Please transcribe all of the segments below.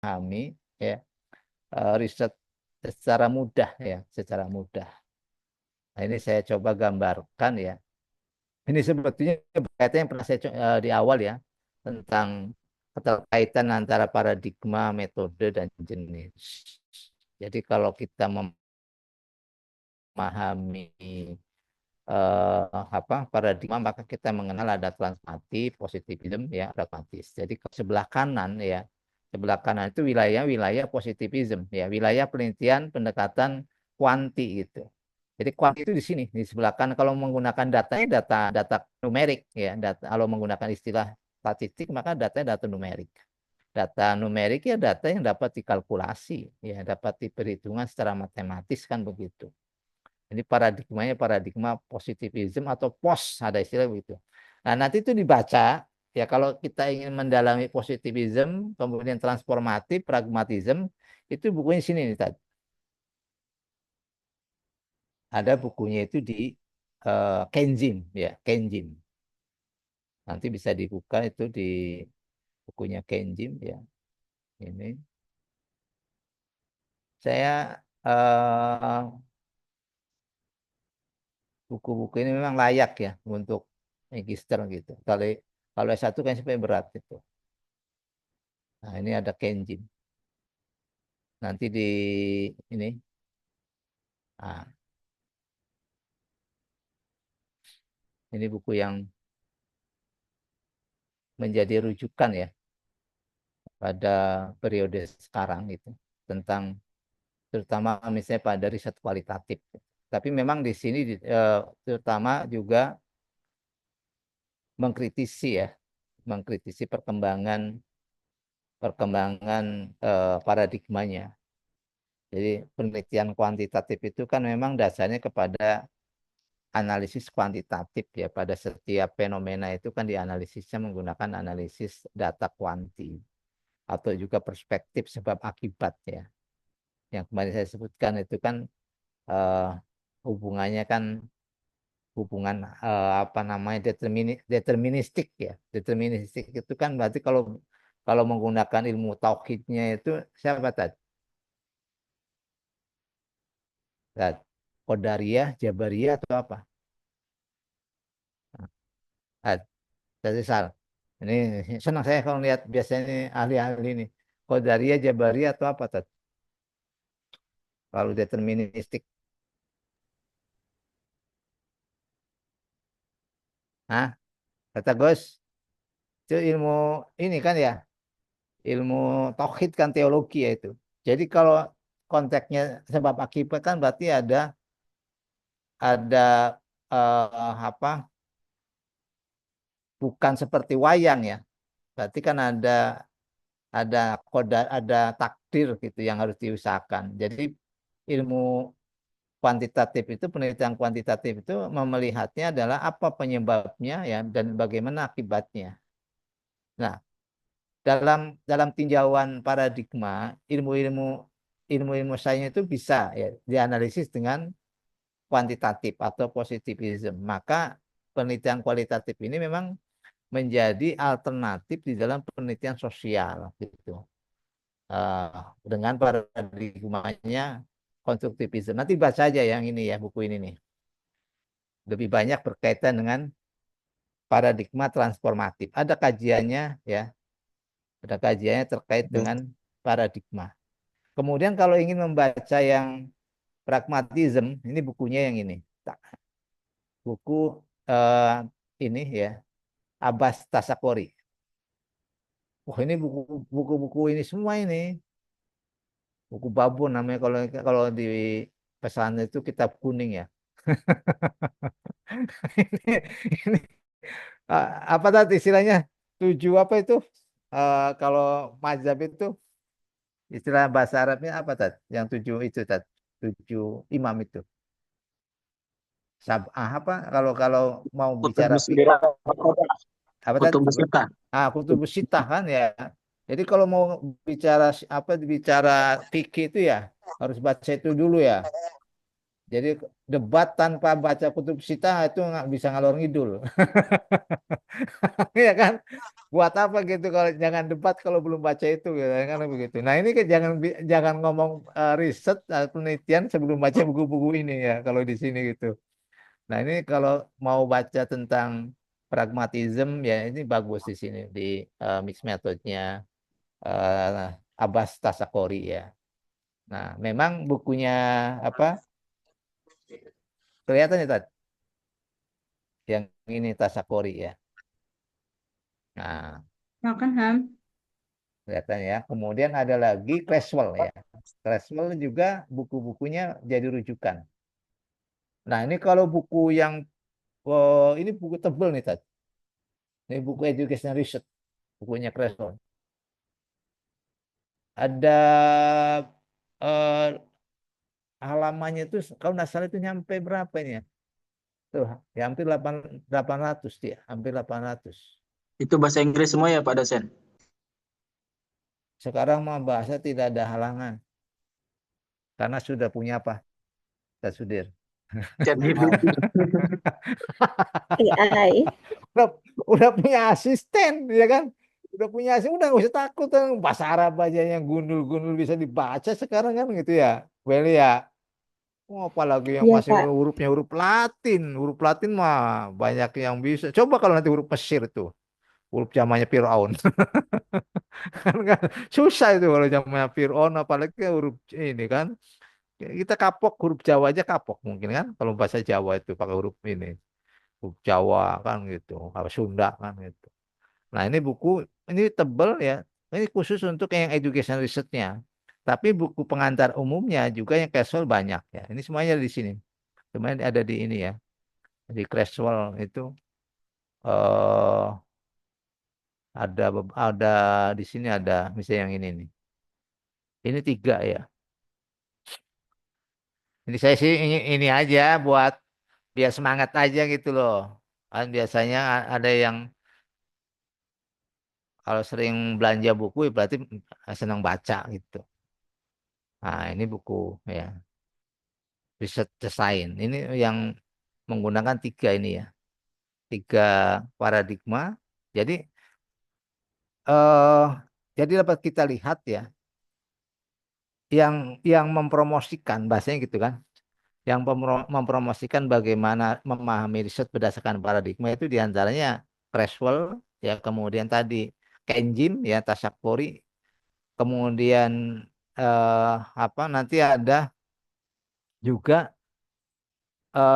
memahami ya riset secara mudah ya, secara mudah. Nah, ini saya coba gambarkan ya. Ini sebetulnya berkaitan yang pernah saya di awal ya tentang keterkaitan antara paradigma, metode dan jenis. Jadi kalau kita memahami paradigma maka kita mengenal ada transformatif, positivisme ya, pragmatis. Jadi ke sebelah kanan ya, sebelah kanan itu wilayah-wilayah positivisme ya, wilayah penelitian pendekatan kuanti gitu. Jadi kuanti itu di sini di sebelah kanan kalau menggunakan datanya data numerik ya, data kalau menggunakan istilah statistik maka datanya data numerik. Data numerik ya data yang dapat dikalkulasi ya, dapat diperhitungkan secara matematis kan begitu. Ini paradigmanya paradigma positivism atau POS, ada istilah begitu. Nah, nanti itu dibaca, ya kalau kita ingin mendalami positivism, kemudian transformatif, pragmatism, itu bukunya sini nih tadi. Ada bukunya itu di Kenjin, ya Kenjin. Nanti bisa dibuka itu di bukunya Kenjin, ya. Ini saya buku-buku ini memang layak ya untuk magister gitu. Kalau S1 kan sampai berat itu. Nah, ini ada Kenjin. Nanti di ini, nah, ini buku yang menjadi rujukan ya pada periode sekarang itu tentang terutama misalnya pada riset kualitatif. Tapi memang di sini terutama juga mengkritisi ya, mengkritisi perkembangan perkembangan paradigmanya. Jadi penelitian kuantitatif itu kan memang dasarnya kepada analisis kuantitatif ya, pada setiap fenomena itu kan dianalisisnya menggunakan analisis data kuanti atau juga perspektif sebab akibat ya. Yang kemarin saya sebutkan itu kan eh, hubungannya kan hubungan apa namanya deterministik ya. Deterministik itu kan berarti kalau kalau menggunakan ilmu tauhidnya itu siapa tadi? Qadariyah, Jabariyah atau apa? Nah, Jadi salah. Ini senang saya kalau lihat biasanya ini ahli-ahli ini. Qadariyah, Jabariyah atau apa tadi? Kalau deterministik. Nah, kata Gus, itu ilmu ini kan ya, ilmu tauhid kan teologi ya itu. Jadi kalau konteksnya sebab akibat kan berarti ada apa? Bukan seperti wayang ya. Berarti kan ada koda, ada takdir gitu yang harus diusahakan. Jadi ilmu kuantitatif itu penelitian kuantitatif itu melihatnya adalah apa penyebabnya ya dan bagaimana akibatnya. Nah, dalam dalam tinjauan paradigma ilmu-ilmu sains itu bisa ya dianalisis dengan kuantitatif atau positivism. Maka penelitian kualitatif ini memang menjadi alternatif di dalam penelitian sosial gitu. Dengan paradigmanya konstruktivisme. Nanti baca aja yang ini ya buku ini nih. Lebih banyak berkaitan dengan paradigma transformatif. Ada kajiannya ya, ada kajiannya terkait dengan paradigma. Kemudian kalau ingin membaca yang pragmatism, ini bukunya yang ini. Buku eh, ini ya, Abbas Tasakori. Wah, ini buku-buku ini semua ini. Buku babon namanya kalau kalau di pesan itu kitab kuning ya. Ini apa tadi istilahnya? Tujuh apa itu? Kalau mazhab itu istilah bahasa Arabnya apa tadi? Yang tujuh itu tadi, tujuh imam itu. Sab'ah apa? Kalau kalau mau bicara apa tadi? Kutub Besita. Kutubus sittah kan ya. Jadi kalau mau bicara bicara fikih itu ya harus baca itu dulu ya. Jadi debat tanpa baca kutub sita itu nggak bisa ngalor ngidul. Ya kan? Buat apa gitu kalau jangan debat kalau belum baca itu gitu kan begitu. Nah, ini kan jangan ngomong riset atau penelitian sebelum baca buku-buku ini ya kalau di sini gitu. Nah, ini kalau mau baca tentang pragmatism ya ini bagus di sini di mixed methodnya Abbas Tasakori ya. Nah, memang bukunya apa? Kelihatan ya tadi yang ini Tasakori ya. Nah, Makan Ham. kelihatan ya. Kemudian ada lagi Creswell ya. Creswell juga buku-bukunya jadi rujukan. Nah, ini kalau buku yang ini buku tebel nih tadi. Ini buku Education Research, bukunya Creswell. Ada eh, halamannya itu kalau nggak salah itu nyampe berapa ini ya? Tuh, ya hampir 800 dia, hampir 800. Itu bahasa Inggris semua ya Pak dosen? Sekarang mah bahasa tidak ada halangan karena sudah punya apa? Kita Sudir. ChatGPT. AI. udah, udah punya asisten ya kan, udah punya asisten udah nggak usah takut kan bahasa Arab aja yang gundul-gundul bisa dibaca sekarang kan gitu ya. Well ya. Oh, apalagi yang Iya, masih Kak. huruf Latin mah banyak yang bisa. Coba kalau nanti huruf Mesir tuh, huruf zamannya Firaun, kan susah itu kalau zamannya Firaun, apalagi huruf ini kan. Kita kapok huruf Jawa aja kapok mungkin kan, kalau bahasa Jawa itu pakai huruf ini, huruf Jawa kan gitu, apa Sunda kan gitu. Nah, ini buku ini tebel ya. Ini khusus untuk yang education research-nya. Tapi buku pengantar umumnya juga yang casual banyak ya. Ini semuanya di sini. Semuanya ada di ini ya. Di casual itu eh ada di sini ada misalnya yang ini nih. Ini tiga ya. Ini saya sih ini aja buat biar semangat aja gitu loh. Kan biasanya ada yang kalau sering belanja buku ya berarti senang baca gitu. Nah, ini buku ya. Research design. Ini yang menggunakan tiga ini ya, tiga paradigma. Jadi eh jadi dapat kita lihat ya, yang mempromosikan bahasanya gitu kan, yang mempromosikan bagaimana memahami riset berdasarkan paradigma itu diantaranya Creswell ya, kemudian tadi Kenjim ya, Tasakori, kemudian apa nanti ada juga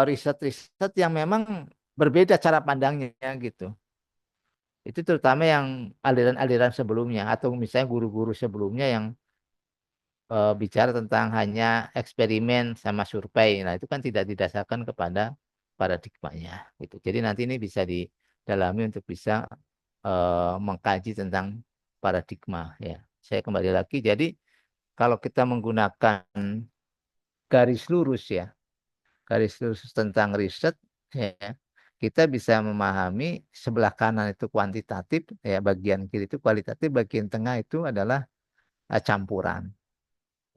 riset-riset yang memang berbeda cara pandangnya gitu. Itu terutama yang aliran-aliran sebelumnya atau misalnya guru-guru sebelumnya yang bicara tentang hanya eksperimen sama survei. Nah, itu kan tidak didasarkan kepada paradigmanya gitu. Jadi nanti ini bisa didalami untuk bisa mengkaji tentang paradigma ya. Saya kembali lagi. Jadi kalau kita menggunakan garis lurus ya, garis lurus tentang riset ya, kita bisa memahami sebelah kanan itu kuantitatif ya, bagian kiri itu kualitatif, bagian tengah itu adalah campuran.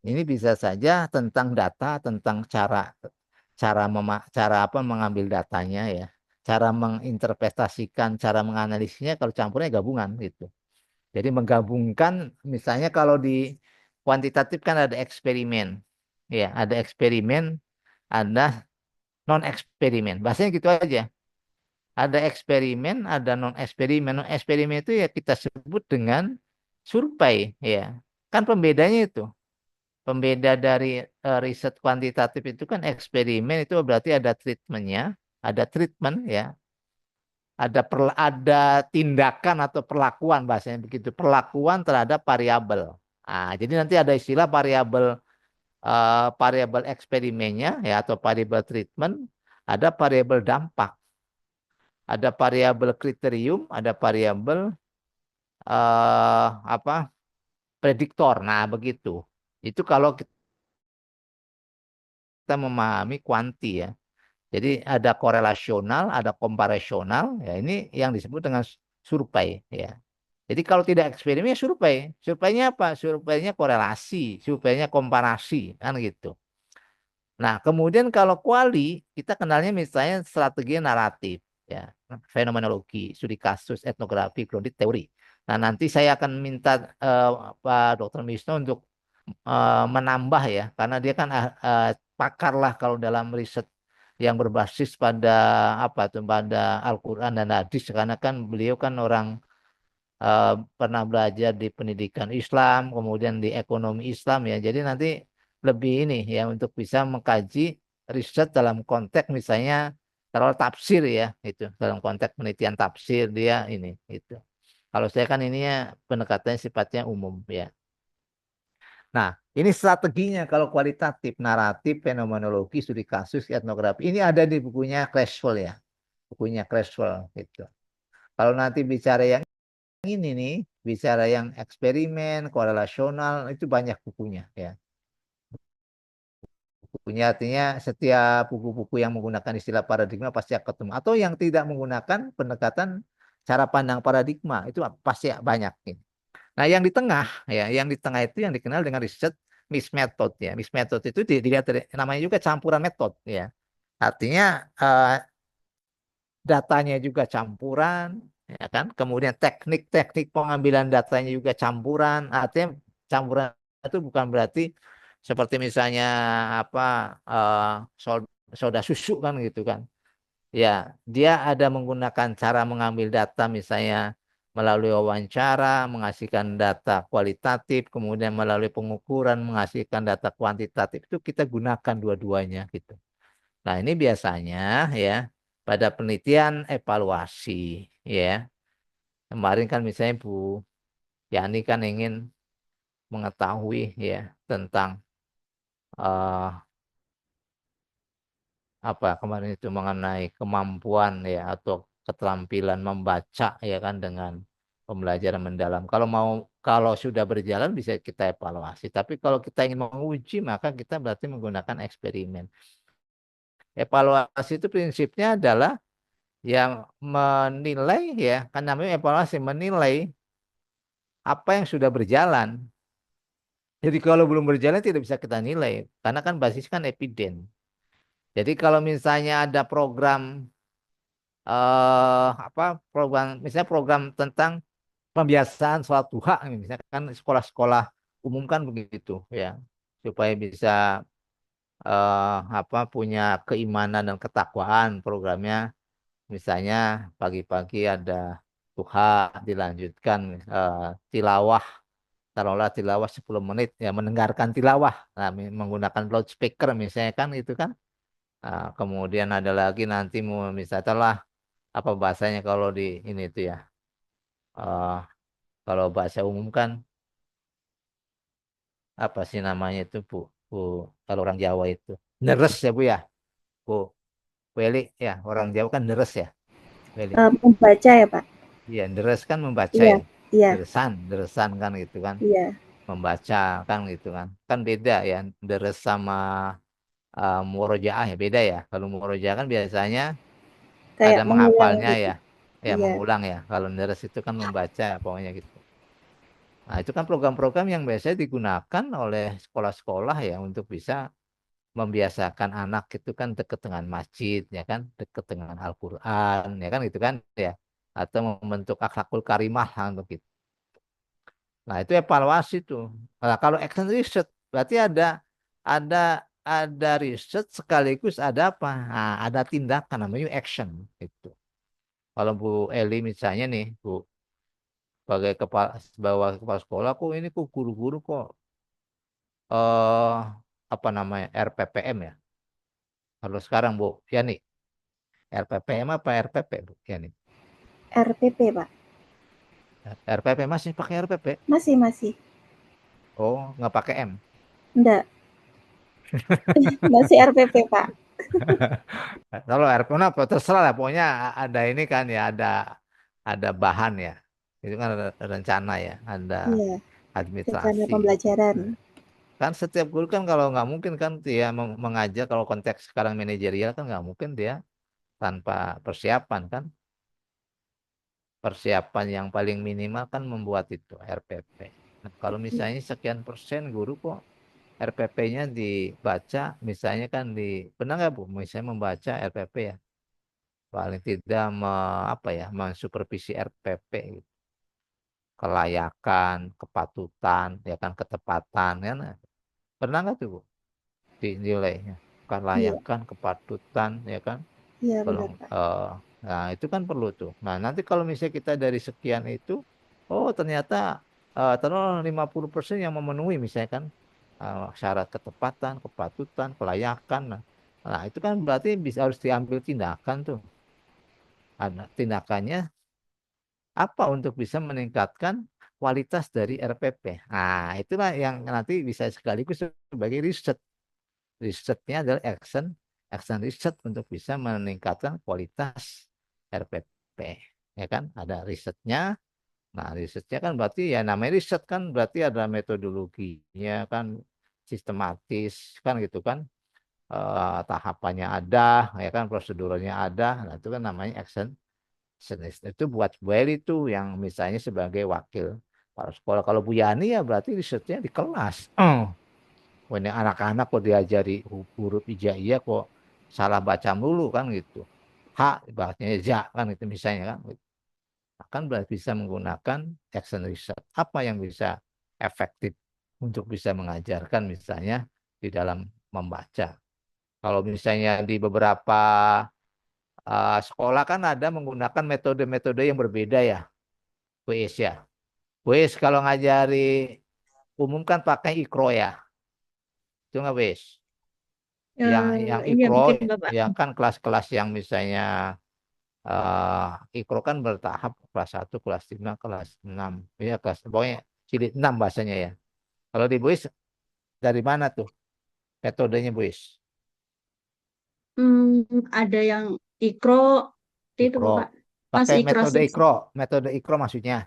Ini bisa saja tentang data, tentang cara apa mengambil datanya ya, cara menginterpretasikan, cara menganalisisnya, kalau campurnya gabungan gitu. Jadi menggabungkan misalnya kalau di kuantitatif kan ada eksperimen. Ya, ada eksperimen, ada non eksperimen. Bahasanya gitu aja. Ada eksperimen, ada non eksperimen. Non eksperimen itu ya kita sebut dengan survei ya. Kan pembedanya itu. Pembeda dari riset kuantitatif itu kan eksperimen itu berarti ada treatmentnya, ada treatment ya, ada tindakan atau perlakuan bahasanya begitu, perlakuan terhadap variabel. Ah, jadi nanti ada istilah variabel eksperimennya ya atau variabel treatment, ada variabel dampak, ada variabel kriterium, ada variabel apa prediktor. Nah, begitu. Itu kalau kita memahami kuanti ya. Jadi ada korelasional, ada komparasional, ya ini yang disebut dengan survei ya. Jadi kalau tidak eksperimen ya survei. Surveinya apa? Surveinya korelasi, surveinya komparasi, kan gitu. Nah, kemudian kalau kuali, kita kenalnya misalnya strategi naratif, ya, fenomenologi, studi kasus, etnografi, grounded teori. Nah, nanti saya akan minta Pak Dr. Misno untuk menambah ya, karena dia kan pakar lah kalau dalam riset yang berbasis pada apa tuh, pada Al-Quran dan hadis, karena kan beliau kan orang pernah belajar di pendidikan Islam, kemudian di ekonomi Islam ya. Jadi nanti lebih ini ya untuk bisa mengkaji riset dalam konteks misalnya kalau tafsir ya itu dalam konteks penelitian tafsir dia ini itu. Kalau saya kan ininya pendekatannya sifatnya umum ya. Nah, ini strateginya kalau kualitatif, naratif, fenomenologi, studi kasus, etnografi. Ini ada di bukunya Creswell ya, bukunya Creswell gitu. Kalau nanti bicara yang ini nih, bicara yang eksperimen, korelasional, itu banyak bukunya ya. Bukunya artinya setiap buku-buku yang menggunakan istilah paradigma pasti akan ketemu. Atau yang tidak menggunakan pendekatan cara pandang paradigma, itu pasti banyak. Nah, yang di tengah ya, yang di tengah itu yang dikenal dengan riset mixed method ya. Mixed method itu dilihat dari namanya juga campuran metode ya. Artinya datanya juga campuran, ya kan? Kemudian teknik-teknik pengambilan datanya juga campuran. Artinya campuran itu bukan berarti seperti misalnya apa soda susu kan gitu kan. Ya, dia ada menggunakan cara mengambil data misalnya melalui wawancara, menghasilkan data kualitatif, kemudian melalui pengukuran menghasilkan data kuantitatif. Itu kita gunakan dua-duanya gitu. Nah, ini biasanya ya pada penelitian evaluasi ya. Kemarin kan misalnya Bu Yani kan ingin mengetahui ya tentang eh, apa kemarin itu mengenai kemampuan ya atau keterampilan membaca ya kan dengan pembelajaran mendalam. Kalau sudah berjalan bisa kita evaluasi. Tapi kalau kita ingin menguji maka kita berarti menggunakan eksperimen. Evaluasi itu prinsipnya adalah yang menilai ya kan namanya evaluasi menilai apa yang sudah berjalan. Jadi kalau belum berjalan tidak bisa kita nilai karena kan basis kan epiden. Jadi kalau misalnya ada program apa program misalnya program tentang pembiasaan sholat duha misalnya kan sekolah-sekolah umum kan begitu ya supaya bisa apa punya keimanan dan ketakwaan programnya misalnya pagi-pagi ada duha dilanjutkan tilawah taruhlah tilawah 10 menit ya mendengarkan tilawah nah, menggunakan loudspeaker misalnya kan itu kan. Kemudian ada lagi nanti misalnya apa bahasanya kalau di ini itu ya eh, kalau bahasa umum kan apa sih namanya itu Bu Bu kalau orang Jawa itu deres ya Bu ya Bu Weli ya orang Jawa kan deres ya Weli Membaca ya, Pak? iya deres kan membaca Iya, ya iya, deresan deresan kan gitu kan iya. membaca kan gitu kan kan beda ya deres sama murojaah ya beda ya kalau murojaah kan biasanya ada Kayak mengulang menghafalnya gitu. ya ya Iya, mengulang ya kalau deres itu kan membaca pokoknya gitu. Nah, itu kan program-program yang biasanya digunakan oleh sekolah-sekolah ya untuk bisa membiasakan anak itu kan dekat dengan masjid, ya kan, dekat dengan Al-Quran, ya kan gitu kan, ya, atau membentuk akhlakul karimah lah untuk itu. Nah, itu evaluasi tuh. Nah, kalau action research berarti ada ada riset sekaligus ada apa? Nah, ada tindakan namanya action itu. Kalau Bu Eli misalnya nih, Bu, sebagai kepala sekolah, kok ini kok guru-guru kok eh apa namanya RPPM ya. Kalau sekarang Bu, ya nih RPPM apa RPP Bu? Ya nih RPP, Pak. RPP masih pakai RPP? Masih, masih. Oh nggak pakai M? Enggak, masih RPP, Pak. Kalau RPP apa terserah lah. Pokoknya ada ini kan ya ada bahan ya. Itu kan ada rencana ya, ada Iya, rencana administrasi. pembelajaran. Nah, kan setiap guru kan kalau nggak mungkin kan dia mengajar kalau konteks sekarang manajerial kan nggak mungkin dia tanpa persiapan kan. Persiapan yang paling minimal kan membuat itu RPP. Nah, kalau misalnya sekian persen guru kok RPP-nya dibaca, misalnya kan benar nggak Bu? Misalnya membaca RPP ya, paling tidak apa ya, mensupervisi RPP, gitu. Kelayakan, kepatutan, ya kan, ketepatan, kan? Pernah nggak tuh Bu? Dinilainya, Iya, kelayakan, kepatutan, ya kan? iya Kalau benar Pak. nah itu kan perlu tuh. Nah nanti kalau misalnya kita dari sekian itu, oh ternyata terus 50% yang memenuhi misalnya kan syarat ketepatan, kepatutan, kelayakan. Nah, itu kan berarti bisa harus diambil tindakan tuh. Ada tindakannya apa untuk bisa meningkatkan kualitas dari RPP. Nah itulah yang nanti bisa sekaligus sebagai riset. Risetnya adalah action research untuk bisa meningkatkan kualitas RPP, ya kan? Ada risetnya. Nah, risetnya kan berarti ya namanya riset kan berarti ada metodologinya kan, sistematis kan gitu kan. Tahapannya ada, ya kan, prosedurnya ada. Nah, itu kan namanya action research. Itu buat Bu Eli itu yang misalnya sebagai wakil kepala sekolah. Kalau Bu Yani ya berarti risetnya di kelas. Wah, ini anak-anak kok diajari huruf hijaiyah kok salah baca dulu kan gitu. H bahasanya ja kan itu misalnya kan. Akan berarti bisa menggunakan action research. Apa yang bisa efektif untuk bisa mengajarkan misalnya di dalam membaca. Kalau misalnya di beberapa sekolah kan ada menggunakan metode-metode yang berbeda ya, WIS ya. WIS kalau ngajari umum kan pakai ikro ya. Itu nggak WIS? Yang Iya ikro mungkin Bapak. ya kan kelas-kelas yang misalnya ikro kan bertahap kelas 1, kelas 5, kelas 6. Ya kelas pokoknya jilid 6 bahasanya ya. Kalau di BUIS dari mana tuh metodenya BUIS? Ada yang ikro itu Ikro. Bapak. Masih Pakai ikro sih. metode ikro maksudnya.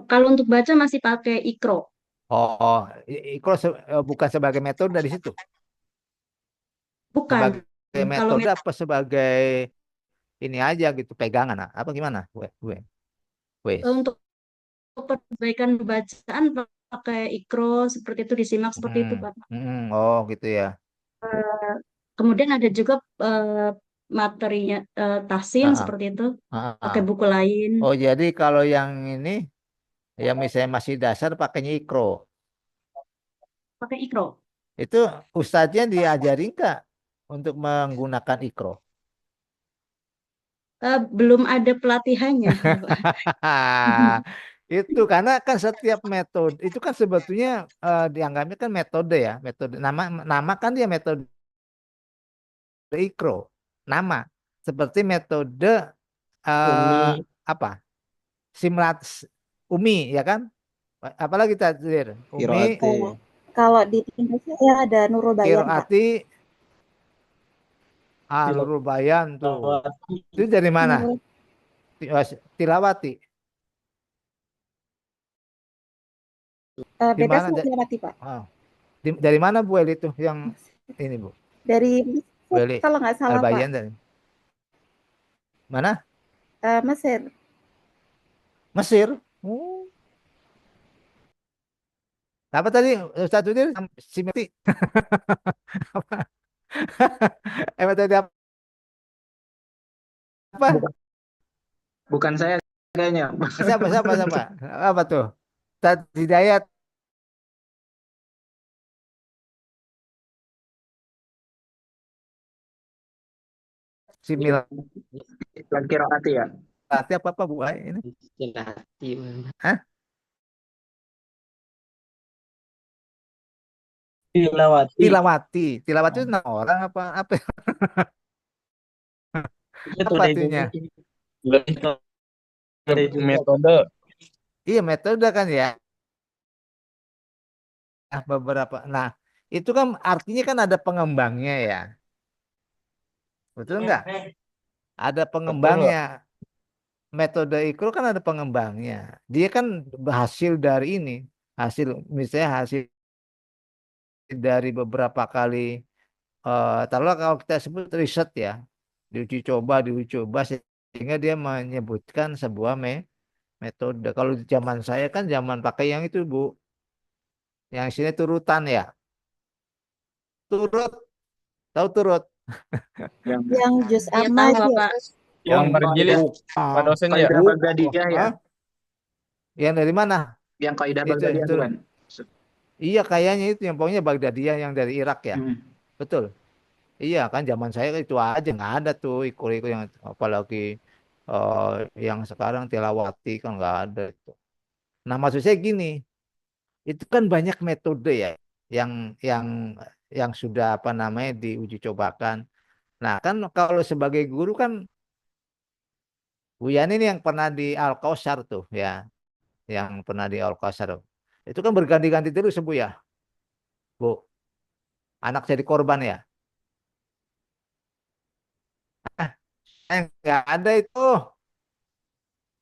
Kalau untuk baca masih pakai ikro. Oh, ikro bukan sebagai metode dari situ. Bukan. Sebagai Kalau metode apa sebagai ini aja gitu pegangan apa gimana? BUIS. untuk perbaikan bacaan pakai ikro seperti itu disimak seperti itu Pak. Oh gitu ya. Eh, Kemudian ada juga materinya tahsin Ah, ah, seperti itu ah, pakai ah. buku lain Oh jadi kalau yang ini yang misalnya masih dasar pakainya ikro. pakai ikro. Itu ustadznya diajarin nggak untuk menggunakan ikro? Belum ada pelatihannya Bapak. Itu karena kan setiap metode itu kan sebetulnya dianggapnya kan metode ya, metode nama nama kan dia metode ikro. Nama seperti metode Umi eh, apa? Simlat Umi ya kan? Apalagi tadi Umi, Kiroate. Eh, Kalau di Indonesia ya ada Nurul Bayan Pak. Kiroati, Nurul Bayan tuh. Tilawati. Itu dari mana? Nurul Tilawati. Di beda mana? sama Tilawati Pak. Ah, dari mana Bu Eli itu yang ini Bu? Dari Bu Mesir Eli kalau nggak salah Pak. Albayan dari mana? Mesir. Mesir. Oh. Apa tadi Ustaz Udir? Simeti. Apa? Apa tadi apa? Bukan, bukan saya kayaknya. Siapa siapa siapa? Apa tuh? Ustaz Hidayat Iya. Simil. Bukan Kiroate ya. Berarti apa apa Bu Ai ini? Istilahati. Hah? Tilawati. Tilawati. Tilawati itu nama orang apa apa Itu apa dari artinya? metode. Iya metode kan ya. Beberapa. Nah, itu kan artinya kan ada pengembangnya ya. Betul nggak? Ada Betul. pengembangnya. Metode Ikro kan ada pengembangnya. Dia kan hasil dari ini. Hasil misalnya hasil dari beberapa kali taruhlah kalau kita sebut riset ya. Diuji coba sehingga dia menyebutkan sebuah metode. Kalau di zaman saya kan zaman pakai yang itu Bu, Yang sini turutan ya. Turut, tahu turut? Yang Yang juz Ya amma tahu itu ya, Bapak. Ustaz. yang Marjilis Pak bukan. dosen ya. kaidah Bukan. Baghdadiyah ya. Hah? Yang dari mana? Yang kaidah Itu, Baghdadiyah itu. bukan? Iya, kayaknya itu yang pokoknya Baghdadiyah yang dari Irak ya. Hmm. Betul. Iya kan zaman saya itu aja nggak ada tuh ikut-ikut yang apalagi eh, yang sekarang tilawati kan nggak ada itu. Nah maksud saya gini, itu kan banyak metode ya yang yang yang sudah apa namanya diuji cobakan. Nah kan kalau sebagai guru kan Bu Yani ini yang pernah di Al Kausar tuh ya, yang pernah di Al Kausar. Itu kan berganti-ganti terus Bu ya, Bu. Anak jadi korban ya. Nggak ada itu.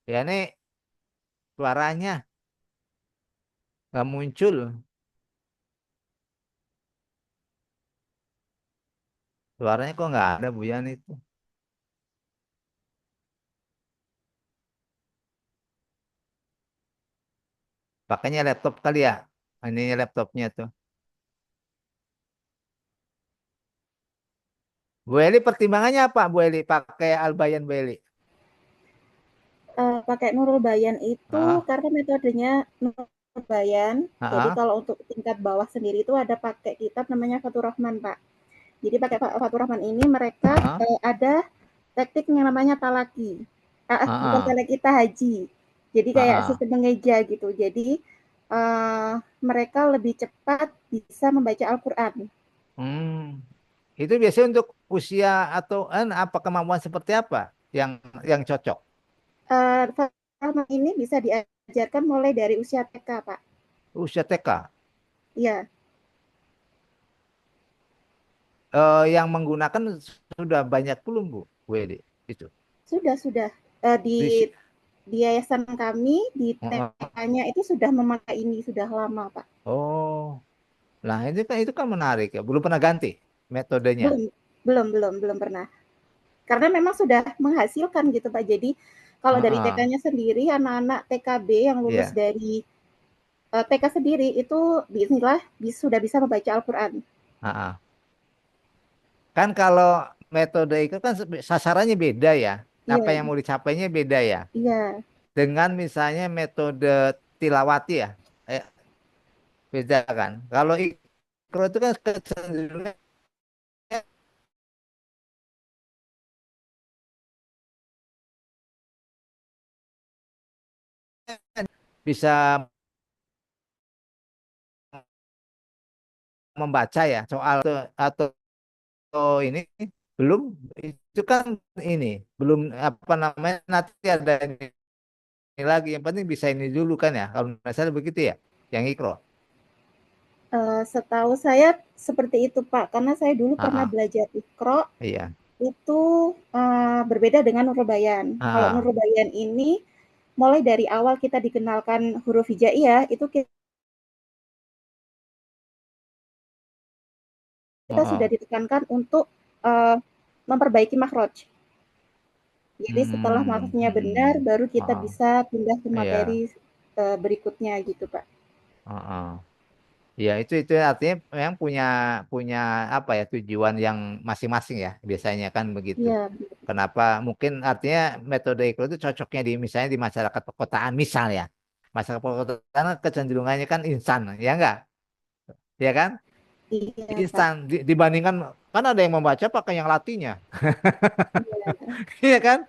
Ya ini suaranya nggak muncul. Suaranya kok nggak ada Bu Yani itu. Pakainya laptop kali ya. Ini laptopnya tuh. Bu Eli pertimbangannya apa Bu Eli pakai Albayan Bu Eli? Pakai Nurul Bayan itu Ah, karena metodenya Nurul Bayan. Jadi ah, kalau untuk tingkat bawah sendiri itu ada pakai kitab namanya Fathur Rahman, Pak. Jadi pakai Fathur Rahman ini mereka ah, ada teknik yang namanya talaki. Bukan ah, talaki, haji. Jadi ah, kayak ah. sistem mengeja gitu. Jadi mereka lebih cepat bisa membaca Al-Quran. Hmm. Itu biasanya untuk usia atau apa kemampuan seperti apa yang cocok? Fathur Rahman ini bisa diajarkan mulai dari usia TK, Pak. Usia TK. Iya, Yang menggunakan sudah banyak belum Bu Eli? Itu. sudah. Di Di, si- yayasan kami di oh, oh. TK-nya itu sudah memakai ini sudah lama, Pak. Oh. Nah, itu kan menarik ya. Belum pernah ganti metodenya. Belum, belum pernah. Karena memang sudah menghasilkan gitu, Pak. Jadi kalau dari Ah, ah. TK-nya sendiri anak-anak TKB yang lulus Iya. dari TK sendiri itu bismillah sudah bisa membaca Al-Qur'an. Ah, ah. Kan kalau metode itu kan sasarannya beda ya. Apa Iya, yang mau dicapainya beda ya. iya. Dengan misalnya metode tilawati ya. Eh, beda kan. Kalau ikro itu kan kecenderungannya bisa membaca ya soal atau ini belum itu kan ini belum apa namanya nanti ada ini lagi yang penting bisa ini dulu kan ya kalau nggak salah begitu ya yang ikro. Setahu saya seperti itu, Pak. Karena saya dulu Ah, pernah ah. belajar Iqra Iya. itu berbeda dengan Nurubayan. Ah, Kalau ah. Nurubayan ini mulai dari awal kita dikenalkan huruf hijaiyah itu Oh, kita sudah oh. ditekankan untuk memperbaiki makhraj. Jadi setelah makhrajnya benar, baru Oh, kita oh. bisa pindah ke materi Iya. berikutnya gitu, Pak. Oh, oh. Ya itu artinya yang punya punya apa ya tujuan yang masing-masing ya biasanya kan begitu. Iya, Kenapa? Mungkin artinya metode ikro itu cocoknya di misalnya di masyarakat perkotaan misal ya. Masyarakat perkotaan kan kecenderungannya kan instan, ya enggak? Ya kan? iya, Pak. Instan dibandingkan kan ada yang membaca pakai yang latinya. Iya, Iya kan?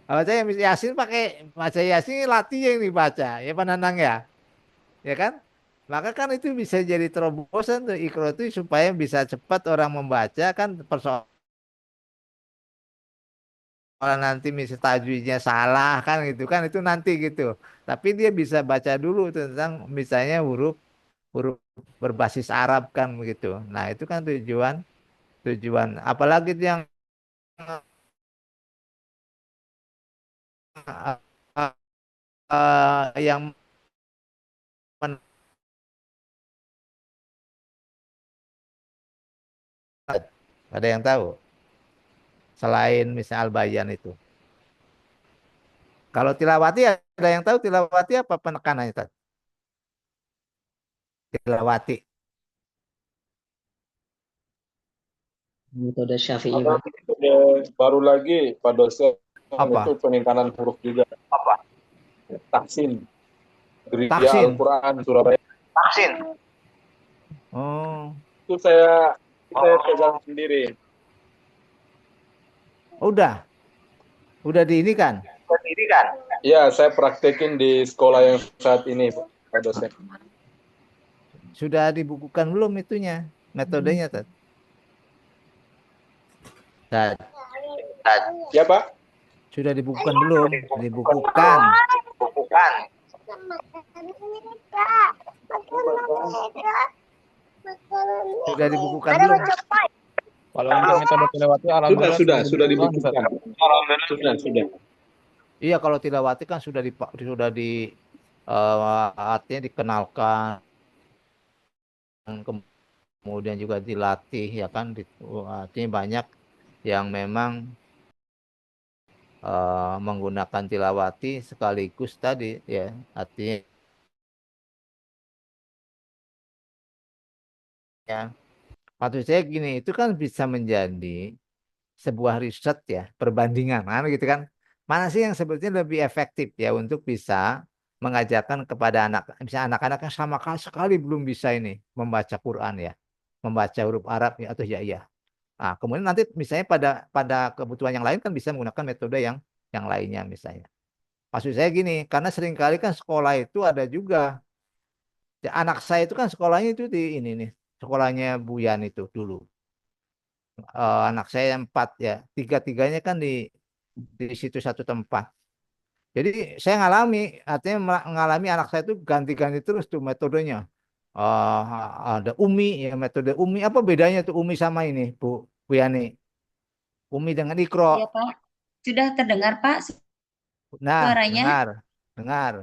Baca yang Yasin pakai baca Yasin latih yang dibaca, ya Pananang ya. Ya kan? Maka kan itu bisa jadi terobosan tuh ikro itu supaya bisa cepat orang membaca kan persoalan nanti misalnya tajwidnya salah kan itu nanti gitu. Tapi dia bisa baca dulu tentang misalnya huruf huruf berbasis Arab kan begitu. Nah, itu kan tujuan tujuan apalagi itu uh, yang men- ada yang tahu selain misal Al-Bayan itu. Kalau tilawati ada yang tahu tilawati apa penekanannya tadi? tilawati. Metode Syafi'i, Ada Pak. metode baru lagi Pak dosen, itu Apa? peningkatan huruf juga. Tahsin, Geria Taksin. Al-Quran Surabaya. Oh, Itu saya pegang sendiri. udah di ini kan? Ya, saya praktekin di sekolah yang saat ini, Pak dosen. Sudah dibukukan belum itunya, metodenya, Tat? Tat, Ya, Pak. sudah dibukukan belum? Dibukukan. Sudah dibukukan belum? Kalau untuk metode tilawati Sudah, alhamdulillah sudah dibukukan, Ustaz. dibukukan. Sudah. Iya, kalau tilawati kan sudah di artinya dikenalkan, kemudian juga dilatih ya kan. Artinya banyak yang memang menggunakan tilawati sekaligus tadi ya, artinya maksud saya gini, itu kan bisa menjadi sebuah riset ya, perbandingan kan gitu kan. Mana sih yang sebetulnya lebih efektif ya untuk bisa mengajarkan kepada anak, misalnya anak-anak yang sama sekali belum bisa ini membaca Quran ya, membaca huruf Arab ya, atau ya iya. Nah, kemudian nanti misalnya pada pada kebutuhan yang lain kan bisa menggunakan metode yang lainnya misalnya. Maksud saya gini, karena seringkali kan sekolah itu ada juga. Ya, anak saya itu kan sekolahnya itu di ini nih, sekolahnya Buyan itu dulu. Anak saya yang 4 ya, tiga-tiganya kan di situ satu tempat. Jadi saya ngalami, artinya mengalami anak saya itu ganti-ganti terus tuh metodenya. Eh, ada Umi ya, metode Umi. Apa bedanya tuh Umi sama ini, Bu Yani? Umi dengan Ikro. Iya, Pak. Sudah terdengar, Pak, Nah, suaranya? dengar, dengar.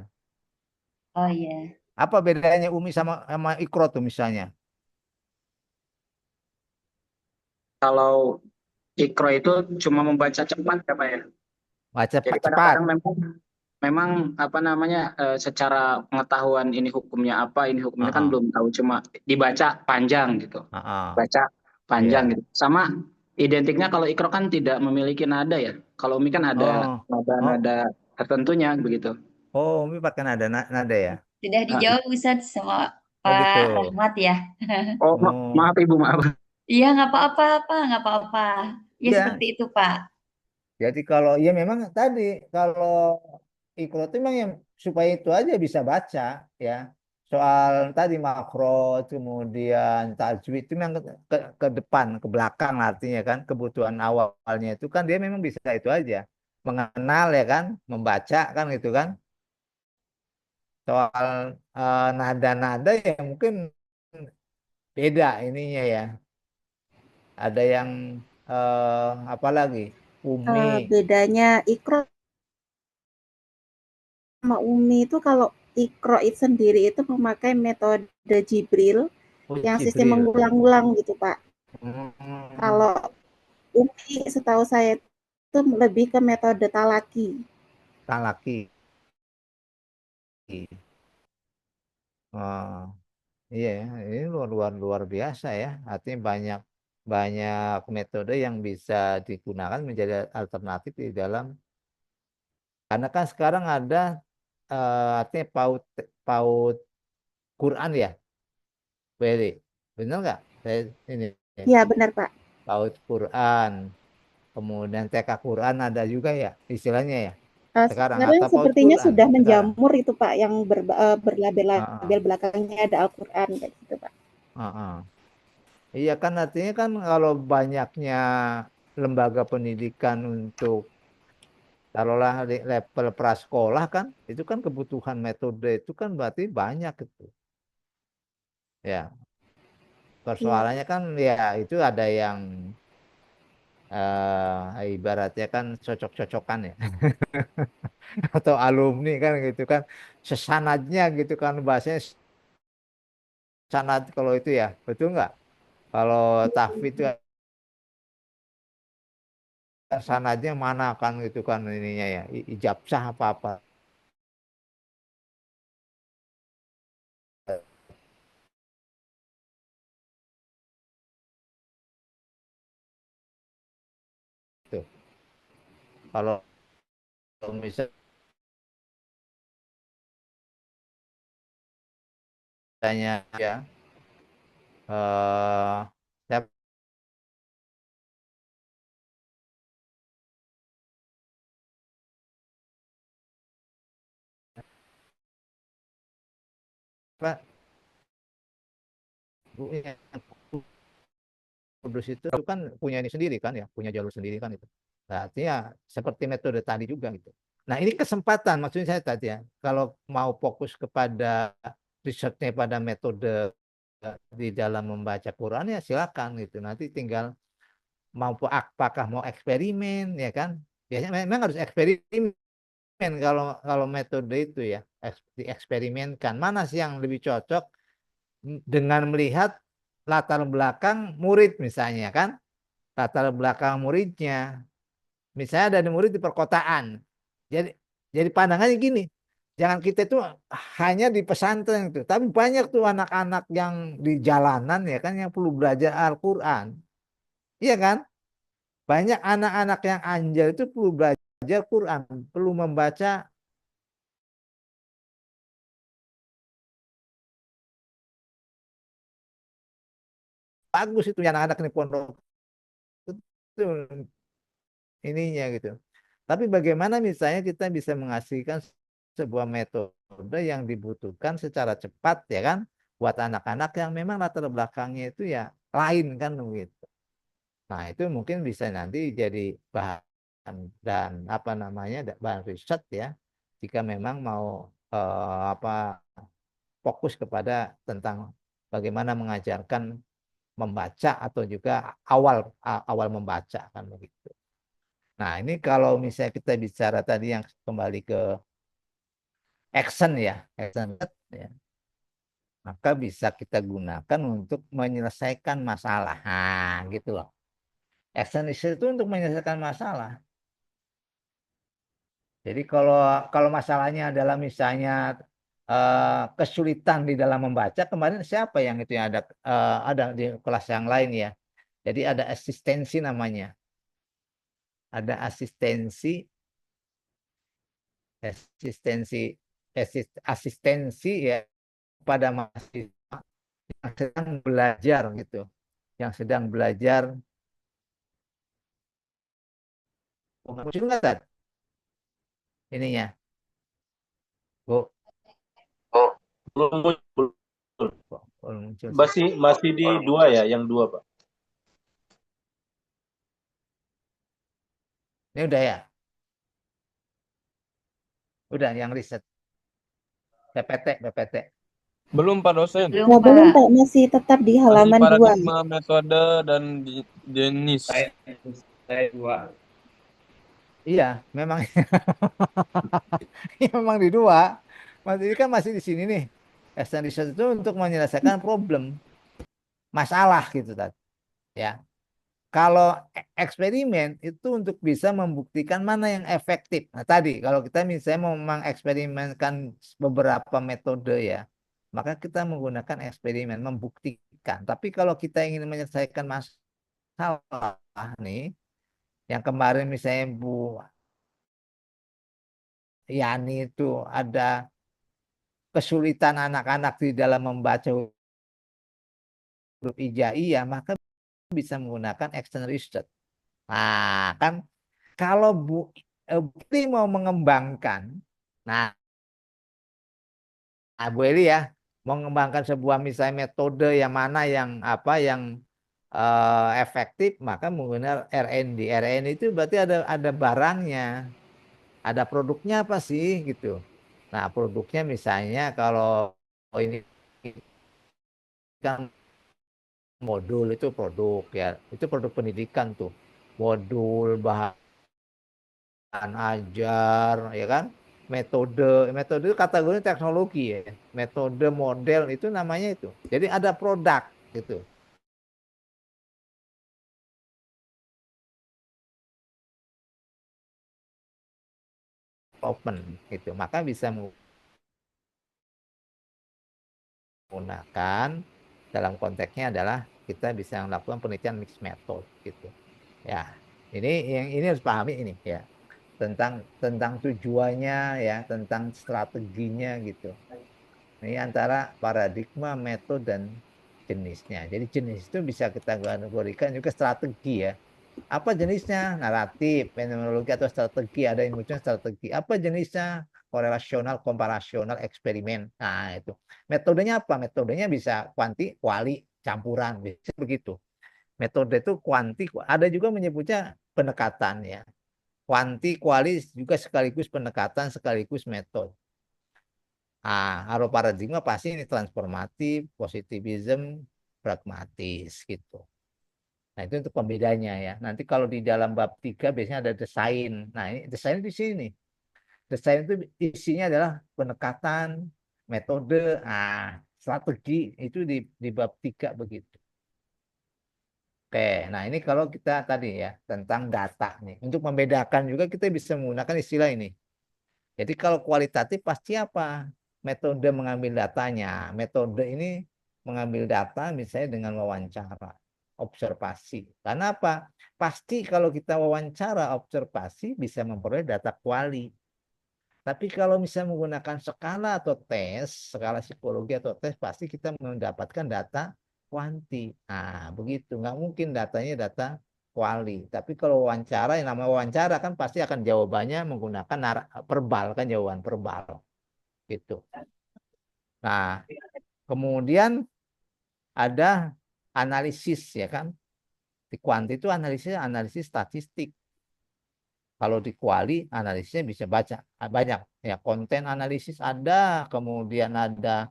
Oh iya. Apa bedanya Umi sama Ikro tuh misalnya? Kalau Ikro itu cuma membaca cepat ya, Pak ya. Baca Jadi cepat. kadang-kadang memang apa namanya secara pengetahuan ini hukumnya apa, ini hukumnya kan Heeh. belum tahu, cuma dibaca panjang gitu. Heeh. Baca panjang Iya. gitu. Sama identiknya kalau Ikro kan tidak memiliki nada ya. Kalau Umi kan ada Oh, oh, nada-nada tertentunya begitu. oh, Umi pakai nada nada ya. Sudah Ah, dijawab Ustadz sama Oh gitu. Pak Rahmat ya. oh, Oh, maaf Ibu, maaf. Iya, nggak apa-apa, Pak, nggak apa-apa. Ya iya. seperti itu, Pak. Jadi kalau ya memang tadi kalau Ikro itu memang yang supaya itu aja bisa baca ya. Soal tadi makro kemudian tajwid itu memang ke depan ke belakang artinya kan kebutuhan awalnya itu kan dia memang bisa itu aja mengenal ya kan membaca kan gitu kan. Soal nada-nada ya mungkin beda ininya ya. Ada yang apa lagi? Umi. Bedanya Ikro sama Umi itu kalau Ikro itu sendiri itu memakai metode Jibril Oh, yang sistem Jibril. mengulang-ulang gitu Pak. Hmm, Kalau Umi setahu saya itu lebih ke metode talaki. talaki. Oh, iya ya, ini luar luar luar biasa ya. Artinya banyak banyak metode yang bisa digunakan menjadi alternatif di dalam. Karena kan sekarang ada artinya paut Quran ya, Beli. Benar nggak? Saya ini Iya benar Pak. paut Quran. Kemudian TK Quran ada juga ya istilahnya ya sekarang Sekarang atau paut sepertinya Quran sudah sekarang. menjamur itu Pak yang berlabel-label Heeh, belakangnya ada Al-Quran kayak gitu Pak. heeh. Iya kan artinya kan kalau banyaknya lembaga pendidikan untuk taruhlah di level prasekolah kan itu kan kebutuhan metode itu kan berarti banyak itu. Ya, Iya persoalannya Pak. kan ya itu ada yang ibaratnya kan cocok-cocokan ya atau alumni kan gitu kan sesanadnya gitu kan bahasanya sanad kalau itu ya betul nggak? Kalau tahfidz itu sanadnya mana kan gitu kan ininya ya ijabsah apa apa Kalau misalnya ya saya Pak, Bu, yang kudus itu kan punya ini sendiri kan ya, punya jalur sendiri kan itu. Nah, artinya seperti metode tadi juga gitu. Nah, ini kesempatan maksudnya saya tadi ya, kalau mau fokus kepada risetnya pada metode di dalam membaca Quran ya silakan gitu. Nanti tinggal mau apakah mau eksperimen ya kan? Biasanya memang harus eksperimen kalau metode itu ya, dieksperimenkan. Mana sih yang lebih cocok dengan melihat latar belakang murid misalnya kan? Latar belakang muridnya. Misalnya ada murid di perkotaan. Jadi pandangannya gini, jangan kita itu hanya di pesantren itu, tapi banyak tuh anak-anak yang di jalanan ya kan yang perlu belajar Al-Qur'an. Iya kan? Banyak anak-anak yang anjal itu perlu belajar Quran, perlu membaca bagus itu yang anak-anak ini pondok itu ininya gitu. Tapi bagaimana misalnya kita bisa menghasilkan sebuah metode yang dibutuhkan secara cepat ya kan buat anak-anak yang memang latar belakangnya itu ya lain kan begitu. Nah, itu mungkin bisa nanti jadi bahan dan apa namanya bahan riset ya jika memang mau apa fokus kepada tentang bagaimana mengajarkan membaca atau juga awal membaca kan begitu. Nah, ini kalau misalnya kita bicara tadi yang kembali ke action ya, ya, maka bisa kita gunakan untuk menyelesaikan masalah. Nah, gitu loh. Action itu untuk menyelesaikan masalah. Jadi kalau masalahnya adalah misalnya kesulitan di dalam membaca, kemarin siapa yang itu yang ada di kelas yang lain ya. Jadi ada asistensi namanya. Ada asistensi asistensi ya pada mahasiswa yang sedang belajar gitu. Yang sedang belajar. Muncul nggak Tad? Ininya. Bu. Belum muncul. Muncul. Masih di 2 ya, yang 2 Pak. Ini udah ya? Udah yang riset. PPT. Belum Pak dosen. Belum, Nah, belum Pak. Pak, masih tetap di Masih halaman 2. paradigma, metode, dan jenis. Saya 2. Iya, memang memang di 2. Mas ini kan masih di sini nih. Extend research itu untuk menyelesaikan problem, masalah gitu tadi. Ya. Kalau eksperimen itu untuk bisa membuktikan mana yang efektif. Nah, tadi kalau kita misalnya mau mengeksperimenkan beberapa metode ya, maka kita menggunakan eksperimen membuktikan. Tapi kalau kita ingin menyelesaikan masalah nih, yang kemarin misalnya Bu Yani itu ada kesulitan anak-anak di dalam membaca huruf hijaiyah, maka bisa menggunakan external research. Nah, kan kalau Bukti mau mengembangkan, nah Bu Eli ya, mau mengembangkan sebuah misalnya metode yang mana yang apa yang efektif, maka menggunakan R&D. R&D itu berarti ada barangnya, ada produknya apa sih gitu. Nah, produknya misalnya kalau ini kan modul itu produk ya, itu produk pendidikan tuh, modul bahan ajar ya kan, metode itu kategori teknologi ya, metode model itu namanya itu. Jadi ada produk gitu. Open gitu, maka bisa menggunakan dalam konteksnya adalah kita bisa melakukan penelitian mixed method gitu ya. Ini harus pahami ini ya. tentang tujuannya ya, tentang strateginya gitu. Ini antara paradigma, metode, dan jenisnya. Jadi jenis itu bisa kita kategorikan juga strategi ya. Apa jenisnya? Naratif, fenomenologi atau strategi. Ada yang muncul strategi. Apa jenisnya? Korelasional, komparasional, eksperimen. Nah itu. Metodenya apa? Metodenya bisa kuanti, kuali, campuran. Bisa begitu. Metode itu kuanti, ada juga menyebutnya pendekatan ya. Kuanti, kuali juga sekaligus pendekatan, sekaligus metode. Kalau paradigma pasti ini transformatif, positivism, pragmatis gitu. Nah, itu untuk pembedanya ya. Nanti kalau di dalam bab 3 biasanya ada desain. Nah, ini desain di sini. Desain itu isinya adalah pendekatan, metode, strategi itu di bab 3 begitu. Oke, nah ini kalau kita tadi ya tentang data nih. Untuk membedakan juga kita bisa menggunakan istilah ini. Jadi kalau kualitatif pasti apa? Metode mengambil datanya. Metode ini mengambil data misalnya dengan wawancara, observasi. Karena apa? Pasti kalau kita wawancara, observasi bisa memperoleh data kuali. Tapi kalau misalnya menggunakan skala atau tes, skala psikologi atau tes, pasti kita mendapatkan data kuanti. Begitu. Nggak mungkin datanya data kuali. Tapi kalau wawancara, yang namanya wawancara kan pasti akan jawabannya menggunakan verbal, kan jawaban verbal. Gitu. Nah, kemudian ada analisis ya kan. Di kuanti itu analisis statistik. Kalau di kuali analisisnya bisa banyak ya, konten analisis ada, kemudian ada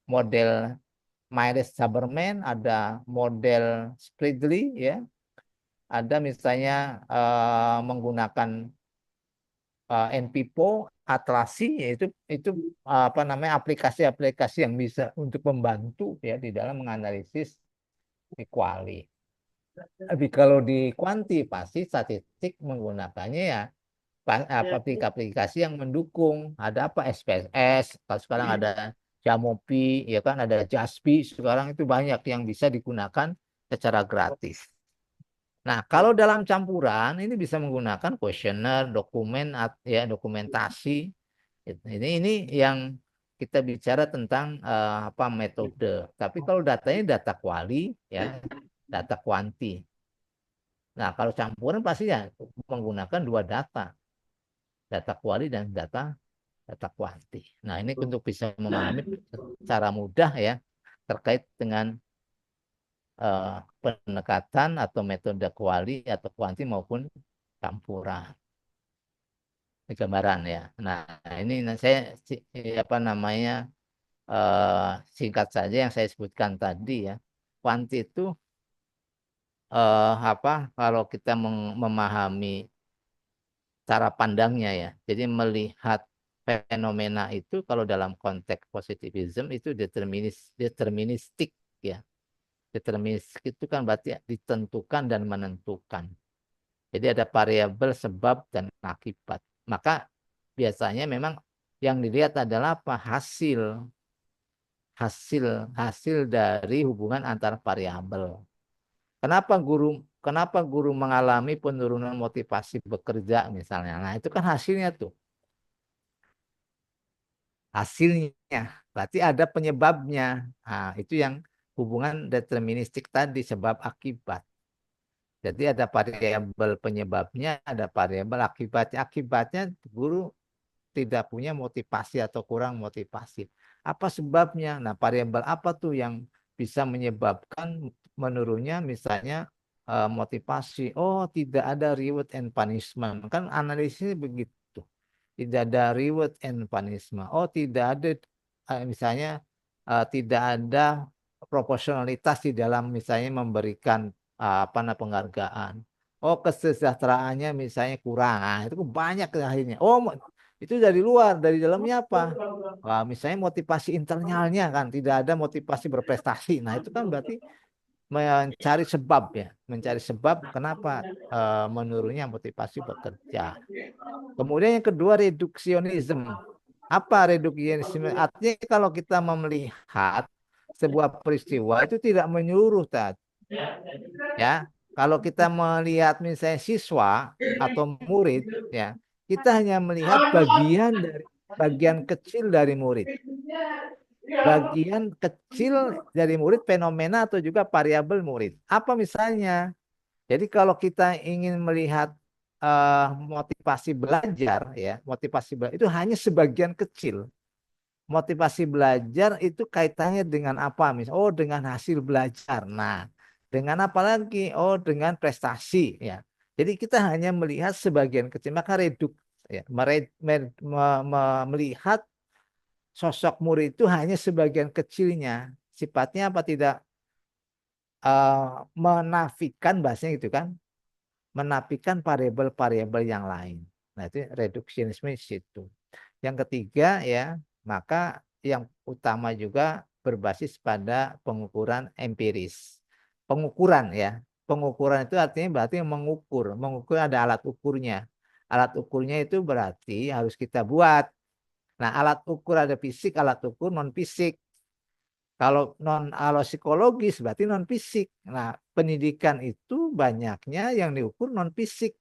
model Myers-Habermas, ada model Spridley ya. Ada misalnya menggunakan NPPO, Atlasi, yaitu apa namanya aplikasi-aplikasi yang bisa untuk membantu ya di dalam menganalisis di kuali. Tapi kalau di kuanti pasti statistik menggunakannya ya aplikasi yang mendukung. Ada apa SPSS, kalau sekarang ada Jamopi, ya kan ada Jaspi, sekarang itu banyak yang bisa digunakan secara gratis. Nah, kalau dalam campuran ini bisa menggunakan kuesioner, dokumen ya dokumentasi. Ini yang kita bicara tentang apa metode. Tapi kalau datanya data kuali ya, data kuanti. Nah, kalau campuran pasti ya menggunakan dua data kuali dan data kuanti. Nah, ini untuk bisa memahami secara mudah ya terkait dengan pendekatan atau metode kuali atau kuanti maupun campuran. Ini gambaran ya. Nah, ini saya apa namanya singkat saja yang saya sebutkan tadi ya. Kuanti itu apa kalau kita memahami cara pandangnya ya. Jadi melihat fenomena itu kalau dalam konteks positivism itu deterministik ya. Deterministik itu kan berarti ditentukan dan menentukan. Jadi ada variabel sebab dan akibat. Maka biasanya memang yang dilihat adalah apa? Hasil dari hubungan antar variabel. Kenapa guru mengalami penurunan motivasi bekerja misalnya? Nah, itu kan hasilnya tuh. Hasilnya berarti ada penyebabnya. Nah, itu yang hubungan deterministik tadi, sebab akibat. Jadi ada variabel penyebabnya, ada variabel akibatnya. Akibatnya guru tidak punya motivasi atau kurang motivasi. Apa sebabnya? Nah, variabel apa tuh yang bisa menyebabkan menurunnya misalnya motivasi? Oh, tidak ada reward and punishment. Kan analisisnya begitu. Tidak ada reward and punishment. Oh, tidak ada misalnya tidak ada proporsionalitas di dalam misalnya memberikan penghargaan. Oh, kesejahteraannya misalnya kurang. Nah, itu banyak akhirnya. Oh, itu dari luar, dari dalamnya apa? Wah, misalnya motivasi internalnya kan tidak ada motivasi berprestasi. Nah, itu kan berarti mencari sebab ya, mencari sebab kenapa menurunnya motivasi bekerja. Kemudian yang kedua reduksionisme. Apa reduksionisme? Artinya kalau kita melihat sebuah peristiwa itu tidak menyeluruh tadi. Ya, kalau kita melihat misalnya siswa atau murid ya, kita hanya melihat bagian kecil dari murid. Bagian kecil dari murid, fenomena atau juga variabel murid. Apa misalnya? Jadi kalau kita ingin melihat motivasi belajar, ya, motivasi belajar itu hanya sebagian kecil. Motivasi belajar itu kaitannya dengan apa? Oh, dengan hasil belajar. Nah, dengan apa lagi? Oh, dengan prestasi, ya. Jadi kita hanya melihat sebagian kecil, maka ya, melihat sosok murid itu hanya sebagian kecilnya. Sifatnya apa, tidak menafikan, bahasanya gitu kan? Menafikan variabel-variabel yang lain. Nah, itu reduksionisme di situ. Yang ketiga, ya, maka yang utama juga berbasis pada pengukuran empiris. Pengukuran, ya. Pengukuran itu artinya berarti mengukur. Mengukur ada alat ukurnya. Alat ukurnya itu berarti harus kita buat. Nah, alat ukur ada fisik, alat ukur non fisik. Kalau psikologis berarti non fisik. Nah, pendidikan itu banyaknya yang diukur non fisik.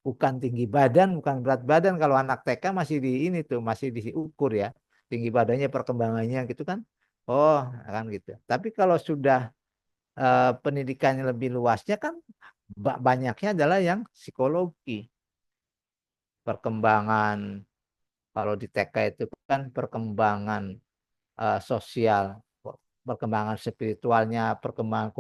Bukan tinggi badan, bukan berat badan. Kalau anak TK masih di ini tuh, masih diukur, ya. Tinggi badannya, perkembangannya gitu kan. Oh, kan gitu. Tapi kalau sudah pendidikannya lebih luasnya kan banyaknya adalah yang psikologi. Perkembangan, kalau di TK itu kan perkembangan sosial, perkembangan spiritualnya, perkembangan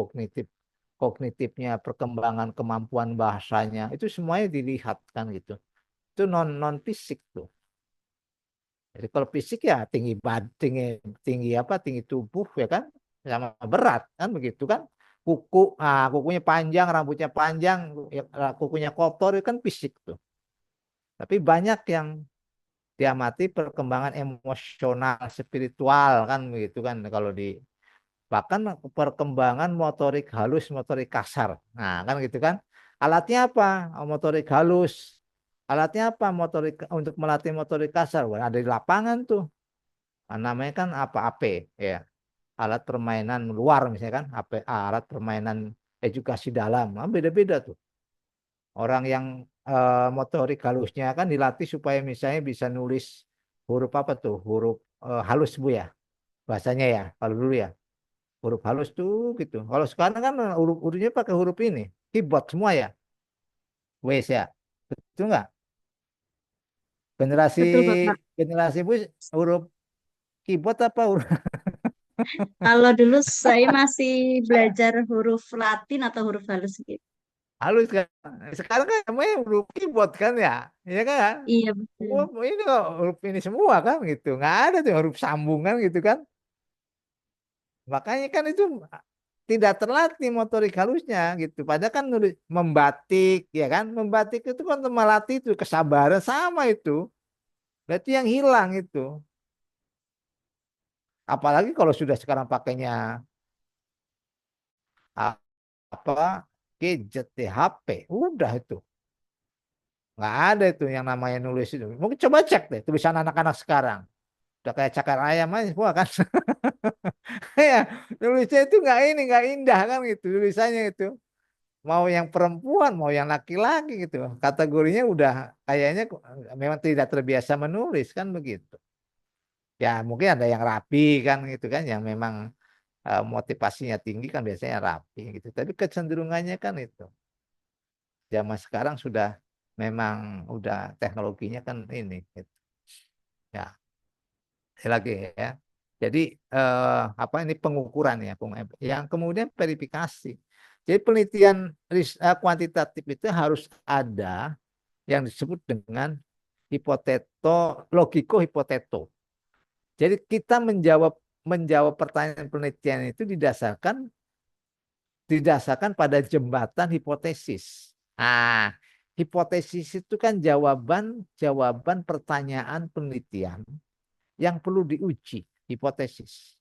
kognitifnya, perkembangan kemampuan bahasanya, itu semuanya dilihat kan gitu. Itu non fisik tuh. Jadi kalau fisik ya tinggi tubuh, ya kan, sama berat kan begitu kan. Kukunya panjang, rambutnya panjang, kukunya kotor, itu kan fisik tuh. Tapi banyak yang diamati perkembangan emosional, spiritual kan begitu kan, kalau di bahkan perkembangan motorik halus, motorik kasar. Nah, kan gitu kan. Alatnya apa? Motorik halus. Alatnya apa? Motorik untuk melatih motorik kasar. Wah, ada di lapangan tuh. Nah, namanya kan apa? AP, ya. Alat permainan luar misalnya kan, AP, alat permainan edukasi dalam. Nah, beda-beda tuh. Orang yang motorik halusnya kan dilatih supaya misalnya bisa nulis huruf apa tuh? Huruf halus, Bu, ya. Bahasanya ya, kalau dulu ya. Huruf halus tuh gitu. Kalau sekarang kan hurufnya pakai huruf ini, keyboard semua ya. Wes ya. Betul nggak? Generasi Betul, Bapak. generasi Bu huruf keyboard apa huruf Kalau dulu saya masih belajar huruf Latin atau huruf halus gitu. halus kan? Sekarang kan namanya huruf keyboard kan ya. Iya kan? Iya, betul. Ini kok huruf ini semua kan gitu. Nggak ada tuh huruf sambungan gitu kan. Makanya kan itu tidak terlatih motorik halusnya gitu. Padahal kan nulis membatik, ya kan? Membatik itu kan melatih itu kesabaran sama itu. Berarti yang hilang itu. Apalagi kalau sudah sekarang pakainya apa gadget, HP, udah itu. Nggak ada itu yang namanya nulis itu. Mungkin coba cek deh tulisan anak-anak sekarang. Udah kayak cakar ayam aja semua kan. Ya, nulisnya itu nggak indah kan gitu tulisannya itu. Mau yang perempuan, mau yang laki-laki gitu. Kategorinya udah kayaknya memang tidak terbiasa menulis kan begitu. Ya mungkin ada yang rapi kan gitu kan, yang memang motivasinya tinggi kan biasanya rapi gitu. Tapi kecenderungannya kan itu. Zaman sekarang sudah memang udah teknologinya kan ini gitu. Ya, lagi ya. Jadi apa ini pengukuran ya, yang kemudian verifikasi. Jadi penelitian kuantitatif itu harus ada yang disebut dengan logiko hipoteto. Jadi kita menjawab pertanyaan penelitian itu didasarkan pada jembatan hipotesis. Nah, hipotesis itu kan jawaban pertanyaan penelitian yang perlu diuji, hipotesis.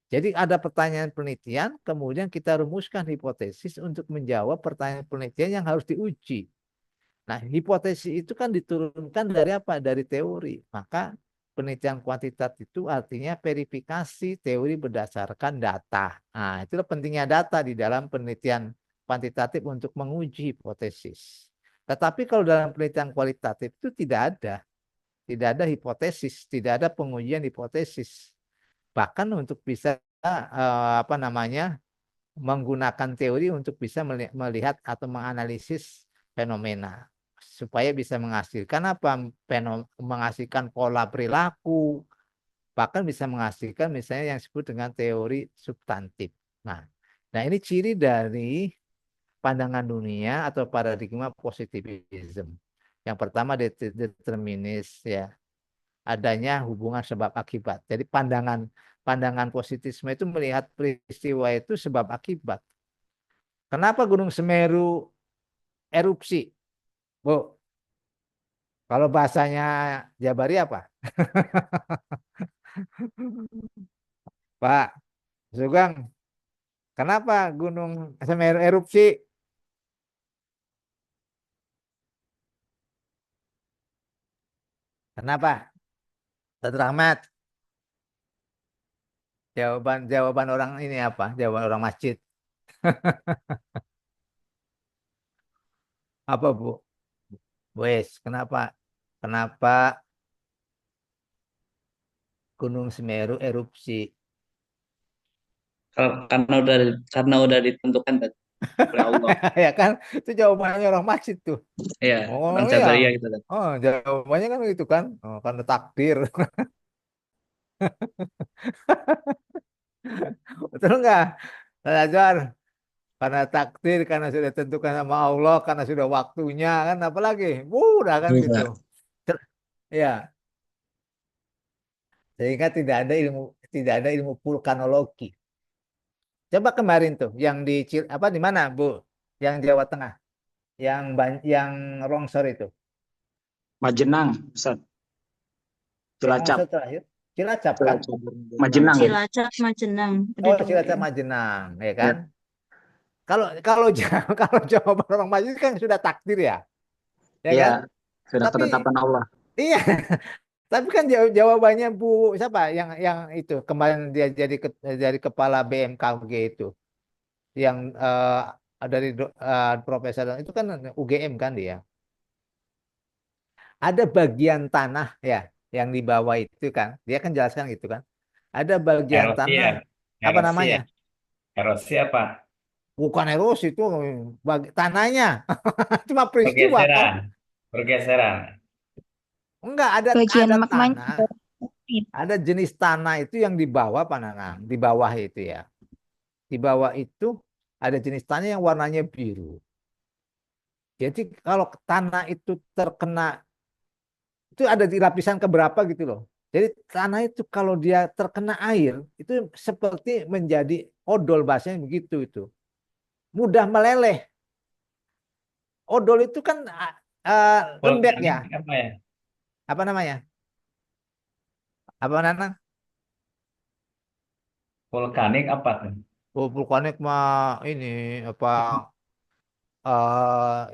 Jadi ada pertanyaan penelitian, kemudian kita rumuskan hipotesis untuk menjawab pertanyaan penelitian yang harus diuji. Nah, hipotesis itu kan diturunkan dari apa? Dari teori. Maka penelitian kuantitatif itu artinya verifikasi teori berdasarkan data. Nah, itulah pentingnya data di dalam penelitian kuantitatif untuk menguji hipotesis. Tetapi kalau dalam penelitian kualitatif itu tidak ada hipotesis, tidak ada pengujian hipotesis. Bahkan untuk bisa apa namanya menggunakan teori untuk bisa melihat atau menganalisis fenomena supaya bisa menghasilkan apa menghasilkan pola perilaku, bahkan bisa menghasilkan misalnya yang disebut dengan teori substantif. Nah ini ciri dari pandangan dunia atau paradigma positivism. Yang pertama determinis, ya, adanya hubungan sebab akibat. Jadi pandangan positisme itu melihat peristiwa itu sebab akibat. Kenapa Gunung Semeru erupsi, Bu? Kalau bahasanya Jabari apa? Pak Sugeng, kenapa Gunung Semeru erupsi? Kenapa? Dr. Rahmat, jawaban orang ini apa? Jawaban orang masjid. Apa, Bu? Wes, kenapa? Kenapa Gunung Semeru erupsi? Karena udah ditentukan tadi oleh Allah. Ya kan? Itu jawabannya orang masjid tuh. Iya, Oh orang iya. Jabariyah gitu kan. Oh, jawabannya kan gitu kan. Oh, karena takdir. Betul nggak? Belajar. Karena takdir, karena sudah ditentukan sama Allah, karena sudah waktunya kan, apalagi udah kan Iya. gitu. Ya, sehingga tidak ada ilmu vulkanologi. Coba kemarin tuh yang di apa di mana, Bu? Yang Jawa Tengah, yang longsor itu. Majenang, Ustaz. Yang Cilacap. longsor terakhir, Cilacap kan? Majenang. Cilacap, Majenang. Ada Oh, dua Cilacap ya. Majenang, ya kan? Kalau kalau jawaban orang Majid kan sudah takdir ya, ya Iya, kan? sudah Tapi ketetapan Allah. iya, tapi kan jawabannya Bu siapa yang itu kemarin dia jadi kepala BMKG itu, yang dari profesor itu kan UGM kan dia. Ada bagian tanah ya yang di bawah itu kan, dia kan jelaskan gitu kan. Ada bagian Erosi tanah ya? apa Erosi namanya? ya? Erosi apa? Bukan erosi itu tanahnya, cuma peristiwa kan. Pergeseran. Pergeseran. Enggak Bagian ada magmanya. tanah, ada jenis tanah itu yang di bawah Pananang, di bawah itu ya. Di bawah itu ada jenis tanah yang warnanya biru. Jadi kalau tanah itu terkena, itu ada di lapisan keberapa gitu loh. Jadi tanah itu kalau dia terkena air, itu seperti menjadi odol, bahasanya begitu itu. Mudah meleleh. Odol itu kan lembek ya. Vulkanik apa ya? Apa namanya? Apa Nanang? Vulkanik apa tuh? Oh, vulkanik mah ini apa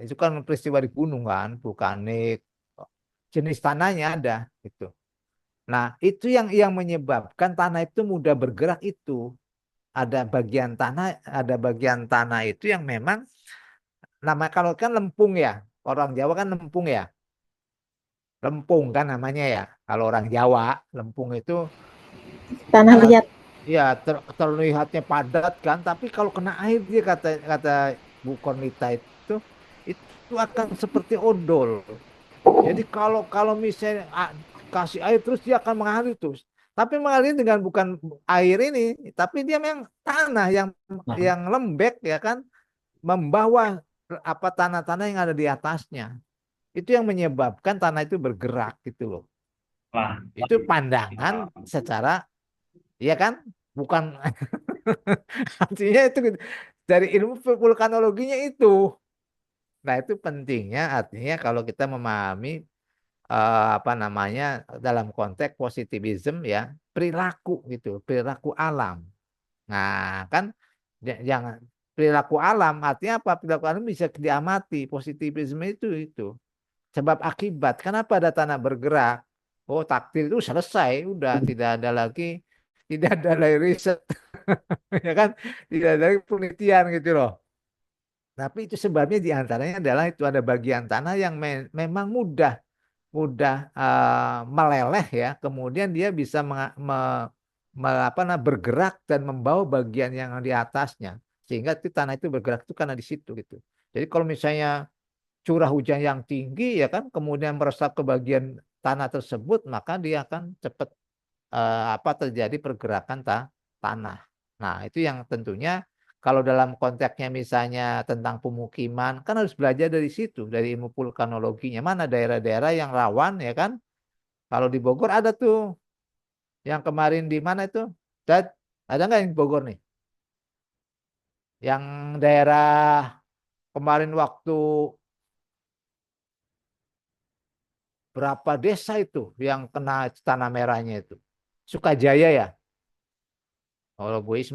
itu kan peristiwa di gunung kan, vulkanik. Jenis tanahnya ada gitu. Nah, itu yang menyebabkan tanah itu mudah bergerak itu. Ada bagian tanah itu yang memang kalau kan lempung ya. Orang Jawa kan lempung ya. Lempung kan namanya ya. Kalau orang Jawa, lempung itu Tanah liat. ya terlihatnya padat kan, tapi kalau kena air dia kata Bu Kornita itu akan seperti odol. Jadi kalau misalnya kasih air terus dia akan mengalir terus. Tapi mengalir dengan bukan air ini, tapi dia memang tanah yang lembek ya kan, membawa apa tanah-tanah yang ada di atasnya. Itu yang menyebabkan tanah itu bergerak gitu loh. Wah, Itu pandangan secara ya kan, bukan artinya itu dari ilmu vulkanologinya itu. Nah, itu pentingnya artinya kalau kita memahami apa namanya dalam konteks positivism ya, perilaku gitu, perilaku alam. Nah, kan jangan perilaku alam artinya apa? Perilaku alam bisa diamati, positivisme itu sebab akibat. Kenapa ada tanah bergerak? Oh, takdir itu selesai, udah tidak ada lagi riset ya kan, tidak ada lagi penelitian gitu loh. Tapi itu sebabnya diantaranya adalah itu ada bagian tanah yang memang mudah meleleh ya. Kemudian dia bisa bergerak dan membawa bagian yang di atasnya. Sehingga itu tanah itu bergerak itu karena di situ gitu. Jadi kalau misalnya curah hujan yang tinggi ya kan, kemudian meresap ke bagian tanah tersebut, maka dia akan cepat terjadi pergerakan tanah. Nah, itu yang tentunya kalau dalam konteksnya misalnya tentang pemukiman, kan harus belajar dari situ, dari ilmu vulkanologinya. Mana daerah-daerah yang rawan ya kan? Kalau di Bogor ada tuh, yang kemarin di mana itu? Dad, ada nggak yang di Bogor nih? Yang daerah kemarin waktu berapa desa itu yang kena tanah merahnya itu? Sukajaya ya? Kalau Bu Eni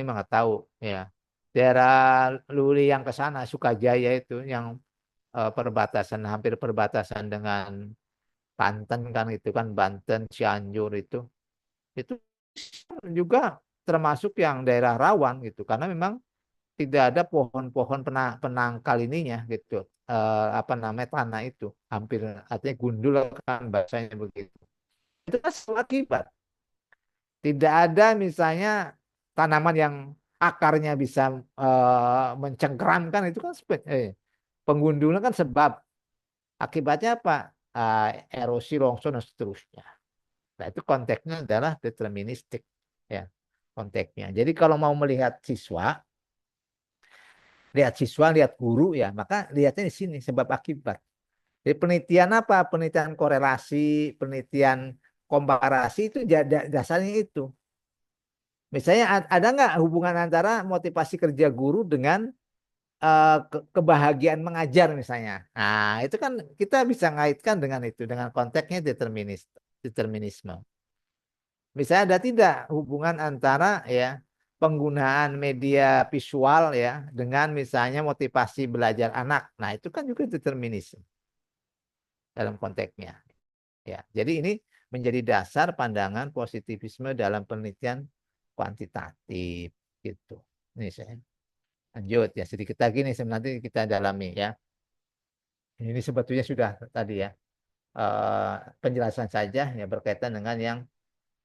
mah nggak tahu ya. Daerah Luli yang ke sana Sukajaya itu yang perbatasan hampir perbatasan dengan Banten kan itu kan Banten Cianjur itu juga termasuk yang daerah rawan gitu karena memang tidak ada pohon-pohon penangkal ininya gitu namanya tanah itu hampir artinya gundul kan bahasanya begitu. Itu kan akibat tidak ada misalnya tanaman yang akarnya bisa mencengkeramkan itu kan penggundulan kan sebab akibatnya apa? Erosi, longsor dan seterusnya. Nah itu konteksnya adalah deterministik ya konteksnya. Jadi kalau mau lihat siswa, lihat guru ya, maka lihatnya di sini sebab akibat. Jadi penelitian apa? Penelitian korelasi, penelitian komparasi itu dasarnya itu. Misalnya ada nggak hubungan antara motivasi kerja guru dengan kebahagiaan mengajar misalnya. Nah, itu kan kita bisa ngaitkan dengan itu, dengan konteksnya determinisme. Misalnya ada tidak hubungan antara ya penggunaan media visual ya dengan misalnya motivasi belajar anak. Nah, itu kan juga determinisme dalam konteksnya. Ya, jadi ini menjadi dasar pandangan positivisme dalam penelitian kuantitatif gitu. Ini saya lanjut ya sedikit lagi nih nanti kita dalami ya. Ini sebetulnya sudah tadi ya penjelasan saja ya berkaitan dengan yang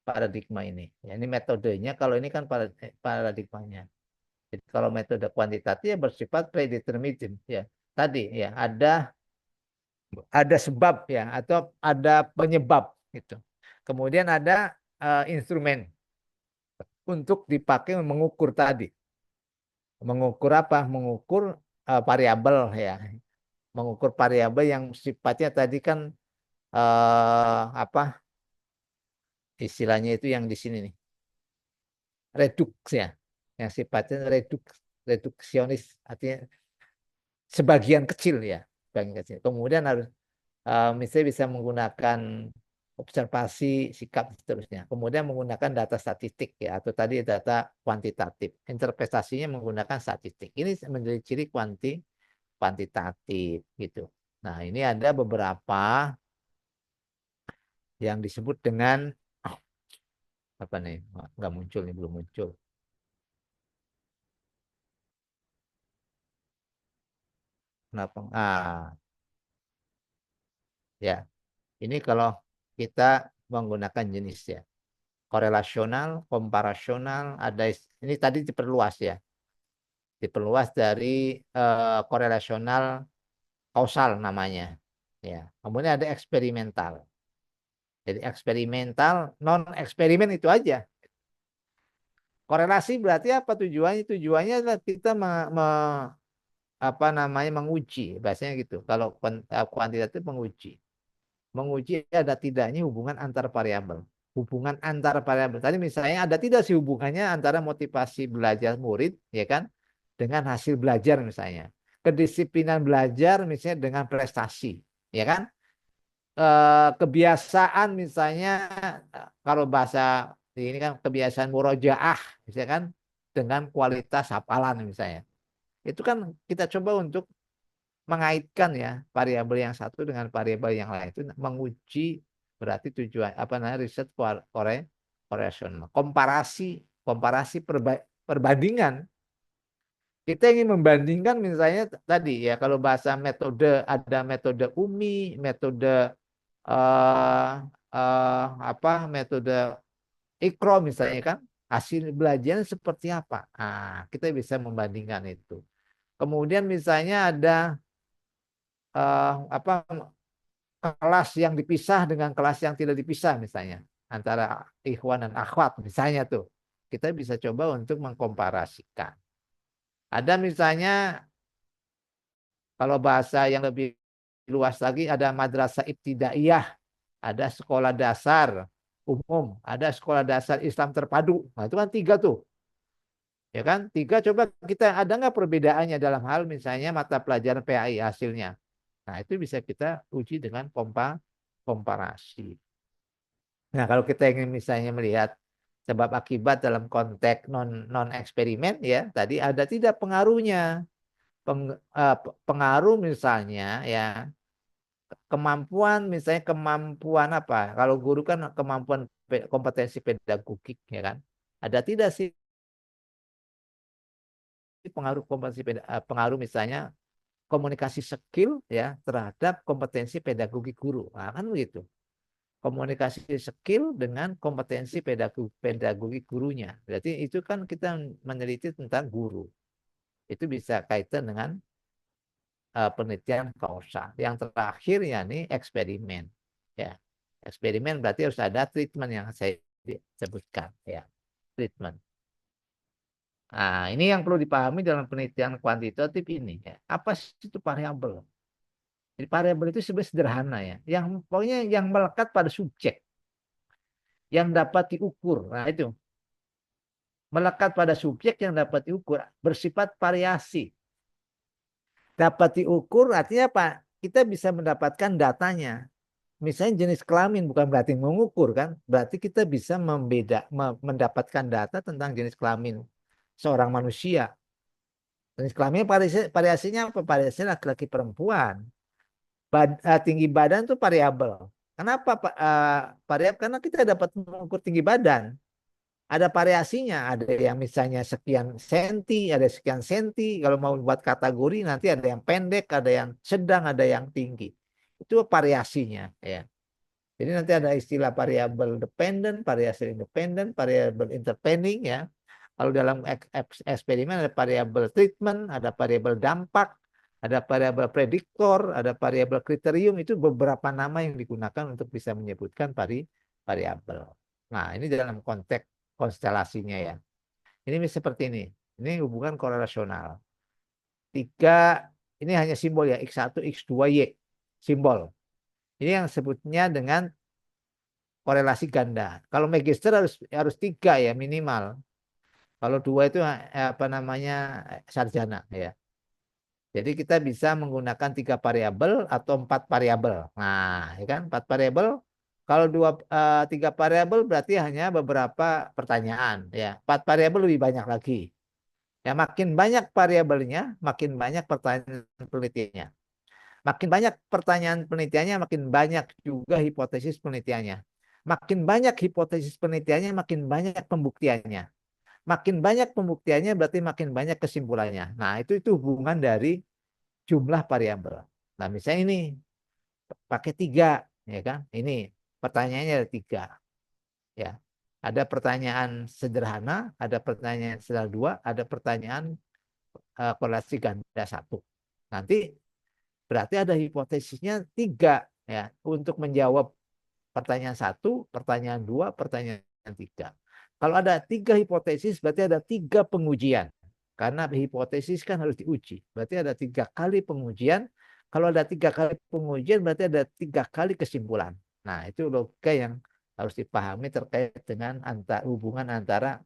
paradigma ini. Ya, ini metodenya. Kalau ini kan paradigmanya. Jadi kalau metode kuantitatif ya bersifat predetermined ya. Tadi ya ada sebab ya atau ada penyebab gitu. Kemudian ada instrumen untuk dipakai mengukur tadi. Mengukur apa? Mengukur variabel ya. Mengukur variabel yang sifatnya tadi kan istilahnya itu yang di sini nih. Reduks ya. Yang sifatnya reduksionis artinya sebagian kecil ya, sebagian kecil. Kemudian harus misalnya bisa menggunakan observasi, sikap dan seterusnya. Kemudian menggunakan data statistik ya atau tadi data kuantitatif. Interpretasinya menggunakan statistik. Ini menjadi ciri kuantitatif gitu. Nah, ini ada beberapa yang disebut dengan apa nih? Nggak muncul nih, belum muncul. Kenapa? Ya. Ini kalau kita menggunakan jenis ya. Korelasional, komparasional, ada ini tadi diperluas ya. Diperluas dari korelasional kausal namanya. Ya. Kemudian ada eksperimental. Jadi eksperimental, non eksperimen itu aja. Korelasi berarti apa tujuannya? Tujuannya adalah kita menguji, bahasanya gitu. Kalau kuantitatif menguji ada tidaknya hubungan antar variabel. Hubungan antar variabel. Tadi misalnya ada tidak sih hubungannya antara motivasi belajar murid, ya kan, dengan hasil belajar misalnya. Kedisiplinan belajar misalnya dengan prestasi, ya kan. Kebiasaan misalnya kalau bahasa ini kan kebiasaan murojaah, misalnya kan, dengan kualitas hafalan misalnya. Itu kan kita coba untuk mengaitkan ya variabel yang satu dengan variabel yang lain itu menguji berarti tujuan riset korelasional komparasi perbandingan Kita ingin membandingkan misalnya tadi ya, kalau bahasa metode ada metode UMI, metode metode IKRO misalnya kan, hasil belajarnya seperti apa. Nah, kita bisa membandingkan itu. Kemudian misalnya ada kelas yang dipisah dengan kelas yang tidak dipisah misalnya, antara ikhwan dan akhwat misalnya tuh. Kita bisa coba untuk mengkomparasikan. Ada misalnya kalau bahasa yang lebih luas lagi ada madrasah ibtidaiyah, ada sekolah dasar umum, ada sekolah dasar Islam terpadu. Nah, itu kan 3 tuh. Ya kan? 3, coba kita ada nggak perbedaannya dalam hal misalnya mata pelajaran PAI hasilnya. Nah, itu bisa kita uji dengan komparasi. Nah, kalau kita ingin misalnya melihat sebab akibat dalam konteks non eksperimen ya, tadi ada tidak pengaruhnya. Pengaruh misalnya ya, kemampuan misalnya kemampuan apa? Kalau guru kan kemampuan kompetensi pedagogik ya kan. Ada tidak sih pengaruh pengaruh misalnya komunikasi skill ya terhadap kompetensi pedagogi guru. Nah, kan begitu. Komunikasi skill dengan kompetensi pedagogi gurunya. Berarti itu kan kita meneliti tentang guru. Itu bisa kaitan dengan penelitian kausal. Yang terakhir ya nih eksperimen. Ya. Eksperimen berarti harus ada treatment yang saya sebutkan ya. Treatment. Nah, ini yang perlu dipahami dalam penelitian kuantitatif ini ya. Apa sih itu variabel? Jadi variabel itu sebenarnya sederhana ya. Yang pokoknya yang melekat pada subjek. Yang dapat diukur. Nah, itu. Melekat pada subjek yang dapat diukur. Bersifat variasi. Dapat diukur artinya apa? Kita bisa mendapatkan datanya. Misalnya jenis kelamin bukan berarti mengukur kan. Berarti kita bisa mendapatkan data tentang jenis kelamin seorang manusia. Jenis kelamin variasinya apa? Variasinya laki-laki perempuan. Tinggi badan itu variabel. Kenapa variabel? Karena kita dapat mengukur tinggi badan. Ada variasinya, ada yang misalnya sekian senti, ada sekian senti. Kalau mau buat kategori nanti ada yang pendek, ada yang sedang, ada yang tinggi. Itu variasinya ya. Jadi nanti ada istilah variabel dependent, variabel independent, variabel interpending ya. Kalau dalam eksperimen ada variabel treatment, ada variabel dampak, ada variabel prediktor, ada variabel kriterium, itu beberapa nama yang digunakan untuk bisa menyebutkan variabel. Nah, ini dalam konteks konstelasinya ya. Ini seperti ini. Ini hubungan korelasional. 3, ini hanya simbol ya, X1, X2, Y. Simbol. Ini yang sebutnya dengan korelasi ganda. Kalau magister harus 3 ya minimal. Kalau 2 itu apa namanya sarjana ya. Jadi kita bisa menggunakan 3 variabel atau 4 variabel. Nah, ya kan 4 variabel. Kalau 3 variabel berarti hanya beberapa pertanyaan. Ya, 4 variabel lebih banyak lagi. Ya, makin banyak variabelnya, makin banyak pertanyaan penelitiannya. Makin banyak pertanyaan penelitiannya, makin banyak juga hipotesis penelitiannya. Makin banyak hipotesis penelitiannya, makin banyak pembuktiannya. Makin banyak pembuktiannya berarti makin banyak kesimpulannya. Nah, itu hubungan dari jumlah variabel. Nah, misalnya ini pakai 3, ya kan? Ini pertanyaannya ada 3. Ya. Ada pertanyaan sederhana, ada pertanyaan sederhana 2, ada pertanyaan korelasi ganda 1. Nanti berarti ada hipotesisnya 3 ya untuk menjawab pertanyaan 1, pertanyaan 2, pertanyaan 3. Kalau ada 3 hipotesis berarti ada 3 pengujian. Karena hipotesis kan harus diuji. Berarti ada 3 kali pengujian. Kalau ada 3 kali pengujian berarti ada 3 kali kesimpulan. Nah, itu logika yang harus dipahami terkait dengan hubungan antara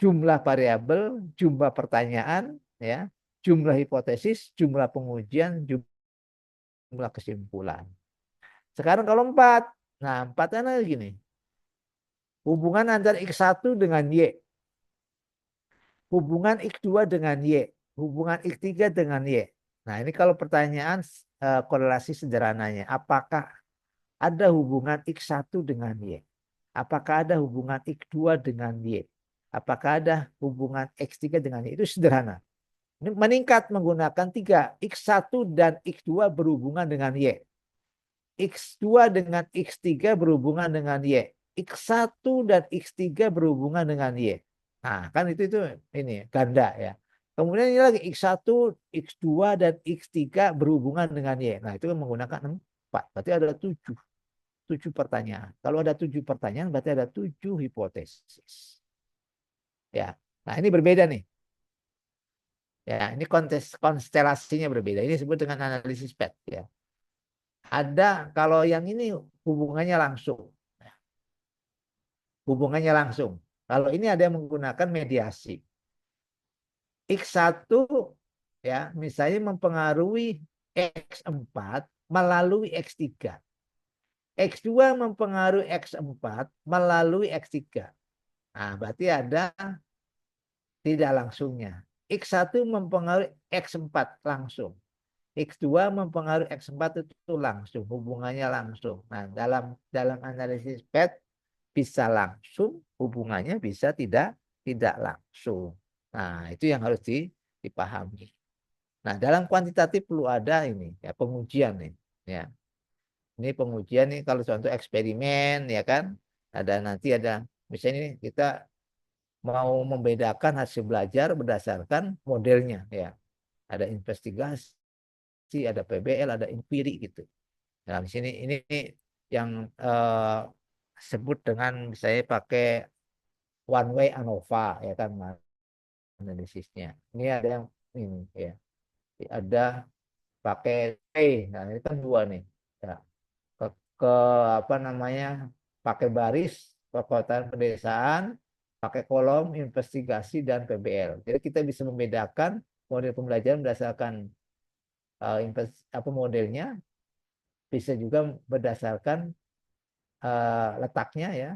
jumlah variabel, jumlah pertanyaan, ya, jumlah hipotesis, jumlah pengujian, jumlah kesimpulan. Sekarang kalau 4. Nah, 4 kan gini. Hubungan antara X1 dengan Y. Hubungan X2 dengan Y. Hubungan X3 dengan Y. Nah, ini kalau pertanyaan korelasi sederhananya. Apakah ada hubungan X1 dengan Y? Apakah ada hubungan X2 dengan Y? Apakah ada hubungan X3 dengan Y? Itu sederhana. Ini meningkat menggunakan 3. X1 dan X2 berhubungan dengan Y. X2 dengan X3 berhubungan dengan Y. X1 dan X3 berhubungan dengan Y. Nah, kan itu ini ganda ya. Kemudian ini lagi X1, X2 dan X3 berhubungan dengan Y. Nah, itu kan menggunakan 4. Berarti ada 7. 7 pertanyaan. Kalau ada 7 pertanyaan berarti ada 7 hipotesis. Ya. Nah, ini berbeda nih. Ya, ini konstelasinya berbeda. Ini disebut dengan analisis PET ya. Ada kalau yang ini hubungannya langsung. Hubungannya langsung. Kalau ini ada yang menggunakan mediasi. X1 ya, misalnya mempengaruhi X4 melalui X3. X2 mempengaruhi X4 melalui X3. Nah, berarti ada tidak langsungnya. X1 mempengaruhi X4 langsung. X2 mempengaruhi X4 itu langsung, hubungannya langsung. Nah, dalam analisis PET bisa langsung, hubungannya bisa tidak langsung. Nah, itu yang harus dipahami. Nah, dalam kuantitatif perlu ada ini ya pengujian nih, ya. Ini pengujian nih kalau contoh eksperimen ya kan. Nanti ada misalnya ini kita mau membedakan hasil belajar berdasarkan modelnya ya. Ada investigasi, ada PBL, ada empiri gitu. Nah, di sini ini yang sebut dengan misalnya pakai one way ANOVA ya kan analisisnya. Ini ada yang ini ya. Ada pakai nah ini kan 2 nih. Ya. Ke apa namanya? Pakai baris perkotaan pedesaan, pakai kolom investigasi dan PBL. Jadi kita bisa membedakan model pembelajaran berdasarkan modelnya, bisa juga berdasarkan letaknya ya,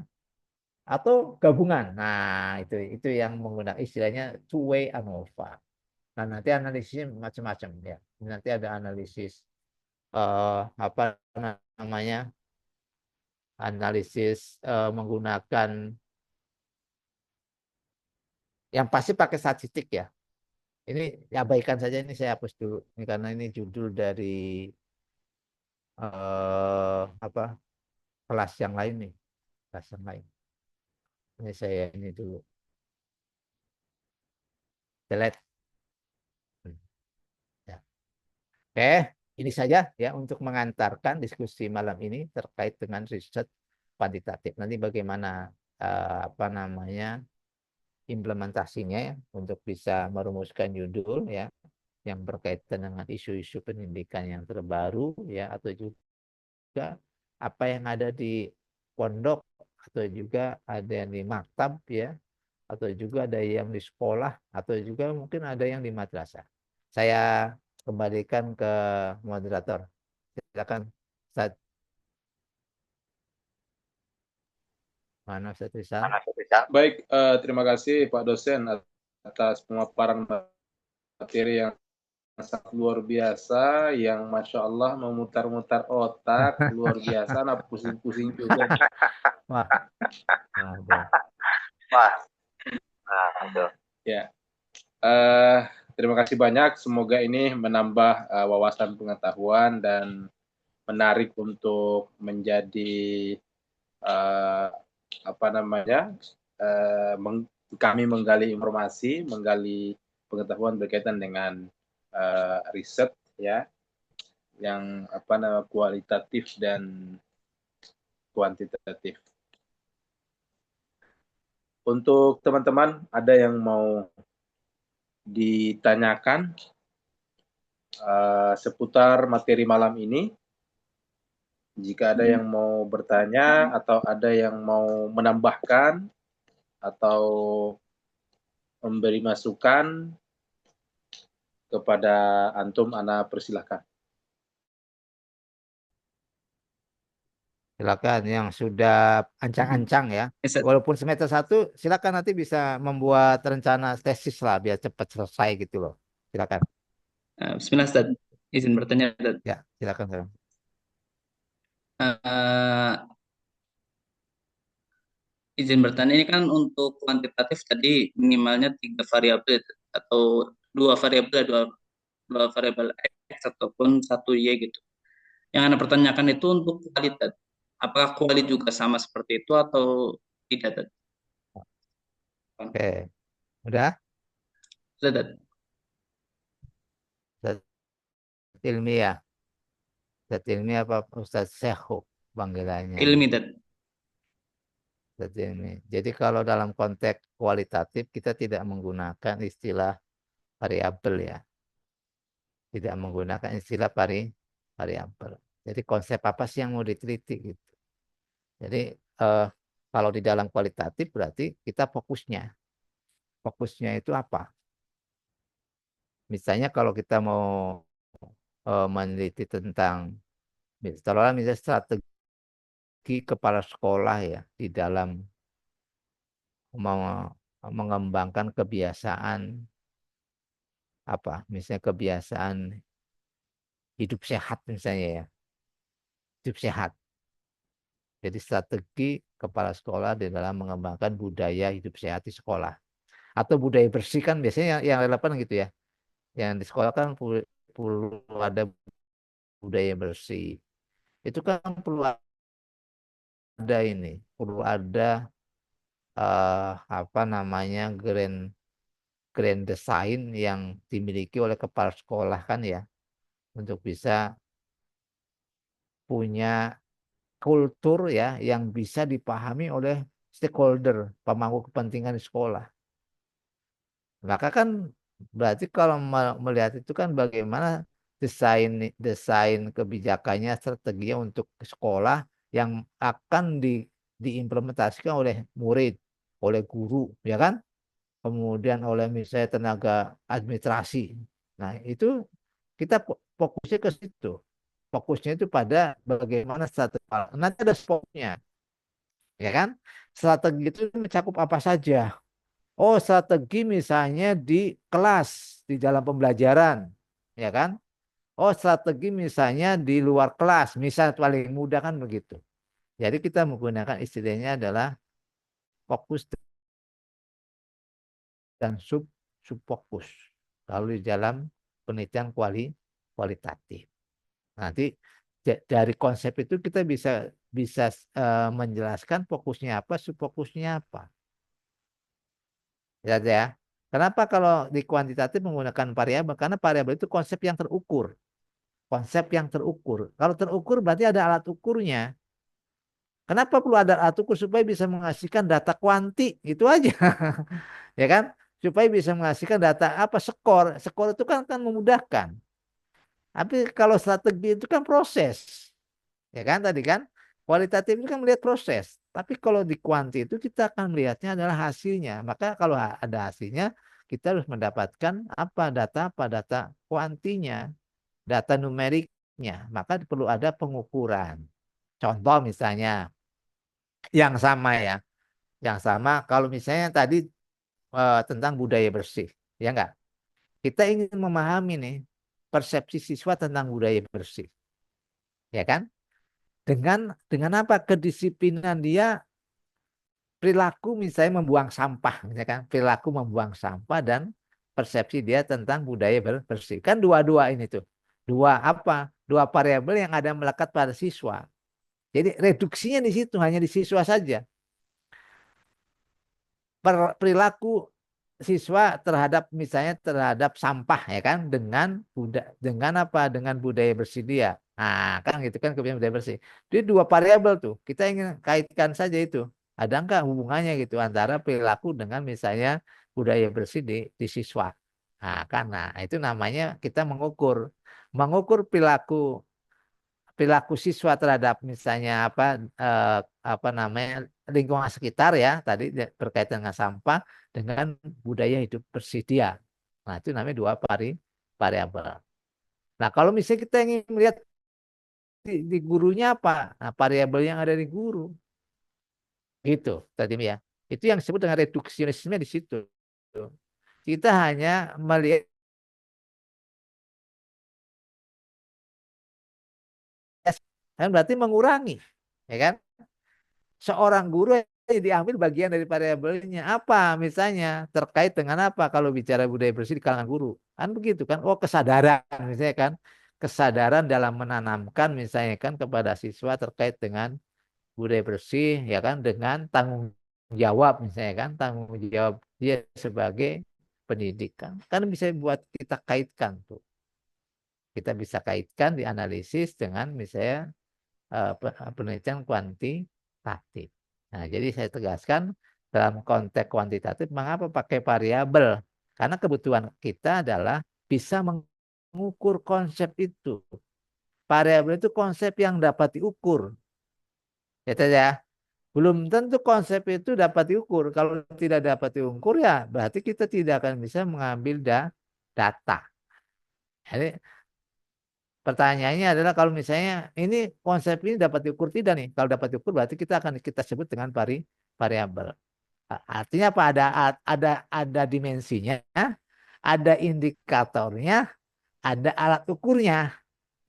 atau gabungan. Nah, itu yang menggunakan istilahnya two way ANOVA. Nah, nanti analisisnya macam-macam ya. Nanti ada analisis apa namanya? Analisis menggunakan yang pasti pakai statistik ya. Ini abaikan saja, ini saya hapus dulu. Ini karena ini judul dari kelas yang lain nih. Kelas yang lain. Ini saya ini dulu. Delete. Ya. Oke, ini saja ya untuk mengantarkan diskusi malam ini terkait dengan riset kuantitatif. Nanti bagaimana implementasinya ya, untuk bisa merumuskan judul ya yang berkaitan dengan isu-isu pendidikan yang terbaru ya, atau juga apa yang ada di pondok, atau juga ada yang di maktab ya, atau juga ada yang di sekolah, atau juga mungkin ada yang di madrasah. Saya kembalikan ke moderator. Silakan Ustaz. Mana Ustaz Rizal? Baik, terima kasih Pak dosen atas pemaparan materi yang sangat luar biasa, yang Masya Allah memutar-mutar otak, luar biasa, nah pusing-pusing juga. Wah. Ya, terima kasih banyak. Semoga ini menambah wawasan pengetahuan dan menarik untuk menjadi kami menggali informasi, menggali pengetahuan berkaitan dengan riset ya, yang kualitatif dan kuantitatif. Untuk teman-teman, ada yang mau ditanyakan seputar materi malam ini? Jika ada yang mau bertanya atau ada yang mau menambahkan atau memberi masukan kepada antum, ana persilahkan. Silakan yang sudah ancang-ancang ya. Walaupun semester 1, silakan nanti bisa membuat rencana tesis lah biar cepat selesai gitu loh. Silakan. Bismillah Ustaz, izin bertanya Ustaz. Ya, silakan. Izin bertanya, ini kan untuk kuantitatif tadi minimalnya 3 variabel atau dua variabel, dua variabel X ataupun satu Y gitu. Yang Anda pertanyakan itu untuk kualitas. Apakah kualitas juga sama seperti itu atau tidak, Dad? Oke, udah. Sudah, Dad? Ustaz ilmiah, Ustaz ilmiah apa Ustaz Sekho panggilannya Ilmi, ini. Dad. Ustaz ilmiah. Jadi kalau dalam konteks kualitatif kita tidak menggunakan istilah variabel ya, tidak menggunakan istilah variabel. Jadi konsep apa sih yang mau diteliti gitu. Jadi eh, kalau di dalam kualitatif berarti kita fokusnya itu apa? Misalnya kalau kita mau meneliti tentang misalnya strategi kepala sekolah ya di dalam mengembangkan kebiasaan apa? Misalnya kebiasaan hidup sehat misalnya ya, hidup sehat. Jadi strategi kepala sekolah di dalam mengembangkan budaya hidup sehat di sekolah. Atau budaya bersih kan biasanya yang relevan gitu ya. Yang di sekolah kan perlu ada budaya bersih. Itu kan perlu ada apa namanya grand design yang dimiliki oleh kepala sekolah kan ya untuk bisa punya kultur ya yang bisa dipahami oleh stakeholder pemangku kepentingan di sekolah. Maka kan berarti kalau melihat itu kan bagaimana desain desain kebijakannya strateginya untuk sekolah yang akan diimplementasikan oleh murid, oleh guru, ya kan? Kemudian oleh misalnya tenaga administrasi. Nah, itu kita fokusnya ke situ. Fokusnya itu pada bagaimana strategi. Nanti ada spotnya, ya kan? Strategi itu mencakup apa saja. Oh, strategi misalnya di kelas, di dalam pembelajaran, ya kan? Oh, strategi misalnya di luar kelas, misal paling mudah kan begitu. Jadi kita menggunakan istilahnya adalah fokus dan subfokus. Lalu di dalam penelitian kualitatif. Nanti dari konsep itu kita bisa bisa menjelaskan fokusnya apa, subfokusnya apa. Ya. Kenapa kalau di kuantitatif menggunakan variabel? Karena variabel itu konsep yang terukur. Konsep yang terukur. Kalau terukur berarti ada alat ukurnya. Kenapa perlu ada alat ukur supaya bisa menghasilkan data kuanti? Itu aja. Ya kan? Supaya bisa menghasilkan data apa skor. Skor itu kan memudahkan. Tapi kalau strategi itu kan proses. Ya kan tadi kan? Kualitatif itu kan melihat proses. Tapi kalau di kuanti itu kita akan melihatnya adalah hasilnya. Maka kalau ada hasilnya, kita harus mendapatkan apa data kuantinya, data numeriknya. Maka perlu ada pengukuran. Contoh misalnya yang sama ya, yang sama kalau misalnya tadi tentang budaya bersih, ya enggak? Kita ingin memahami nih persepsi siswa tentang budaya bersih, ya kan? Dengan apa kedisiplinan dia perilaku misalnya membuang sampah, misalkan perilaku membuang sampah dan persepsi dia tentang budaya bersih. Kan dua-dua ini tuh. Dua variabel yang ada melekat pada siswa. Jadi reduksinya di situ hanya di siswa saja. Perilaku siswa terhadap misalnya terhadap sampah ya kan dengan apa dengan budaya bersih dia. Nah, kan gitu kan kebiasaan budaya bersih. Jadi dua variabel tuh. Kita ingin kaitkan saja itu. Ada enggak hubungannya gitu antara perilaku dengan misalnya budaya bersih di siswa. Nah, karena itu namanya kita mengukur perilaku siswa terhadap misalnya apa namanya lingkungan sekitar ya tadi berkaitan dengan sampah dengan budaya hidup bersih dia. Nah, itu namanya dua variabel. Nah, kalau misalnya kita ingin melihat di gurunya apa? Nah, variabel yang ada di guru. Gitu tadi ya. Itu yang disebut dengan reduksionisme di situ. Kita hanya melihat kan berarti mengurangi, ya kan? Seorang guru diambil bagian dari variabelnya. Apa misalnya terkait dengan apa kalau bicara budaya bersih di kalangan guru? Kan begitu kan? Oh, kesadaran misalnya kan. Kesadaran dalam menanamkan misalnya kan kepada siswa terkait dengan budaya bersih ya kan, dengan tanggung jawab misalnya kan, tanggung jawab dia sebagai pendidikan. Kan bisa buat kita kaitkan tuh. Kita bisa kaitkan dianalisis dengan misalnya penelitian kuantitatif. Nah, jadi saya tegaskan dalam konteks kuantitatif, mengapa pakai variabel? Karena kebutuhan kita adalah bisa mengukur konsep itu. Variabel itu konsep yang dapat diukur. Ya. Belum tentu konsep itu dapat diukur. Kalau tidak dapat diukur ya berarti kita tidak akan bisa mengambil data. Jadi pertanyaannya adalah kalau misalnya ini konsep ini dapat diukur tidak nih? Kalau dapat diukur berarti kita sebut dengan variabel. Artinya apa? Ada dimensinya, ada indikatornya, ada alat ukurnya.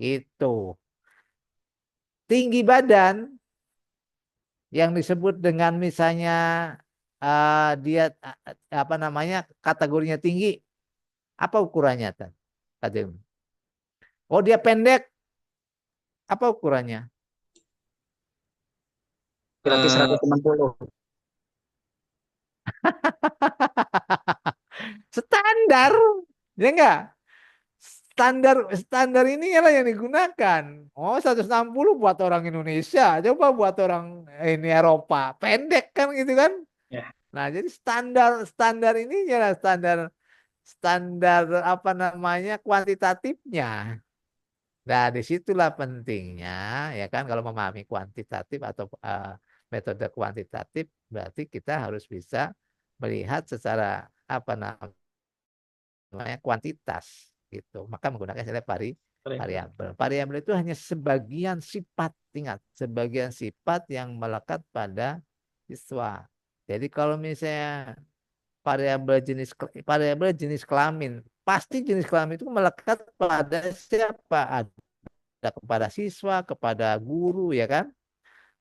Itu. Tinggi badan yang disebut dengan misalnya dia apa namanya kategorinya tinggi, apa ukurannya tadi? Oh, dia pendek, apa ukurannya? Berarti 160. Standar, ya enggak? Standar ini lah yang digunakan. Oh, 160 buat orang Indonesia, coba buat orang ini Eropa, pendek kan gitu kan? Ya. Nah, jadi standar ini ya standar apa namanya kuantitatifnya. Nah, disitulah pentingnya ya kan kalau memahami kuantitatif atau metode kuantitatif berarti kita harus bisa melihat secara apa namanya kuantitas gitu. Maka menggunakan istilah variabel. Variabel itu hanya sebagian sifat, ingat, sebagian sifat yang melekat pada siswa. Jadi kalau misalnya variabel jenis kelamin, pasti jenis kelamin itu melekat pada siapa? Ada kepada siswa, kepada guru ya kan?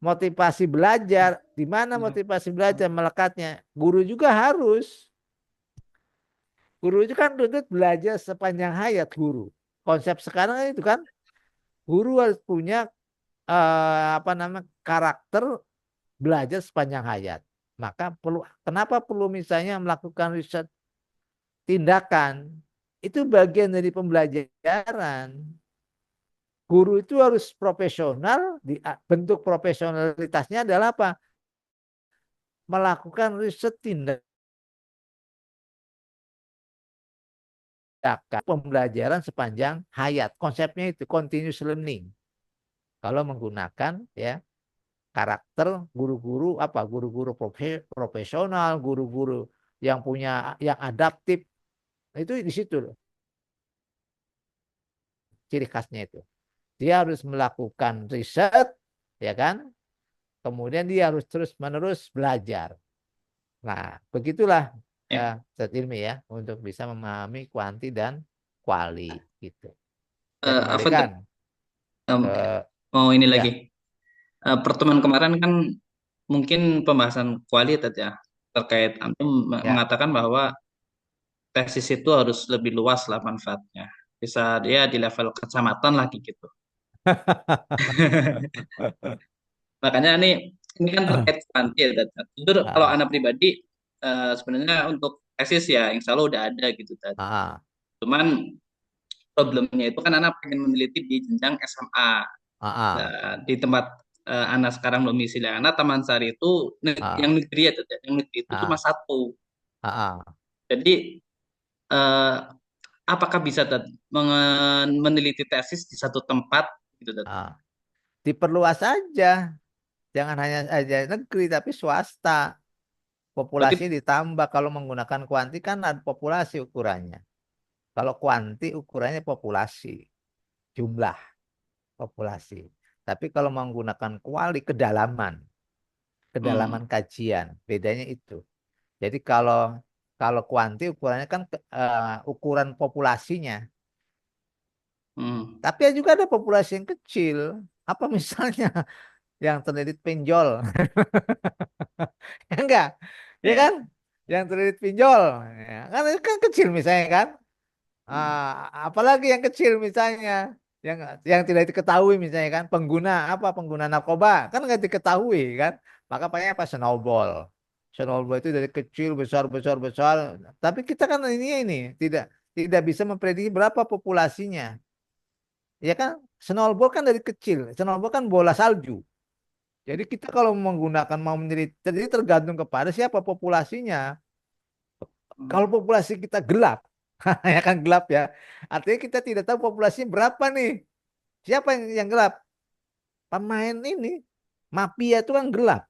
Motivasi belajar, di mana motivasi belajar melekatnya? Guru juga harus. Guru itu kan tuntut belajar sepanjang hayat guru. Konsep sekarang itu kan guru harus punya apa namanya karakter belajar sepanjang hayat. Maka kenapa perlu misalnya melakukan riset tindakan? Itu bagian dari pembelajaran. Guru itu harus profesional, bentuk profesionalitasnya adalah apa? Melakukan riset tindakan pembelajaran sepanjang hayat. Konsepnya itu continuous learning. Kalau menggunakan ya karakter guru-guru apa? Guru-guru profesional, guru-guru yang punya yang adaptif. Itu di situ loh. Ciri khasnya itu. Dia harus melakukan riset, ya kan? Kemudian dia harus terus-menerus belajar. Nah, begitulah ya set ilmi ya untuk bisa memahami kuanti dan kuali gitu. Saya kembalikan mau ini ya. lagi. Pertemuan kemarin kan mungkin pembahasan kualitas ya terkait antum mengatakan bahwa tesis itu harus lebih luas lah manfaatnya. Bisa dia di level kecamatan lagi gitu. Makanya ini kan terkait kuanti ya. Jujur kalau anak pribadi sebenarnya untuk tesis ya insya Allah udah ada gitu tadi. Cuman problemnya itu kan anak pengen meneliti di jenjang SMA. Nah, di tempat anak sekarang domisili anak Taman Sari itu yang negeri ya, yang negeri itu cuma satu. Jadi apakah bisa meneliti tesis di satu tempat gitu? Diperluas saja, jangan hanya aja negeri tapi swasta. Populasi ditambah kalau menggunakan kuanti kan ada populasi ukurannya. Kalau kuanti ukurannya populasi, jumlah populasi. Tapi kalau menggunakan kuali kedalaman kajian, bedanya itu. Jadi kalau kuanti ukurannya kan ukuran populasinya. Tapi juga ada populasi yang kecil. Apa misalnya yang terlilit pinjol. Ya enggak? Ya Ya. kan? Yang terlilit pinjol. Ya, kan kecil misalnya kan. Apalagi yang kecil misalnya yang tidak diketahui misalnya kan pengguna narkoba kan nggak diketahui kan maka pakai apa snowball itu dari kecil besar besar besar tapi kita kan ini tidak bisa memprediksi berapa populasinya ya kan snowball kan dari kecil snowball kan bola salju jadi kita kalau menggunakan mau meneliti jadi tergantung kepada siapa populasinya kalau populasi kita gelap ya kan gelap ya. Artinya kita tidak tahu populasinya berapa nih. Siapa yang gelap? Pemain ini. Mafia itu kan gelap.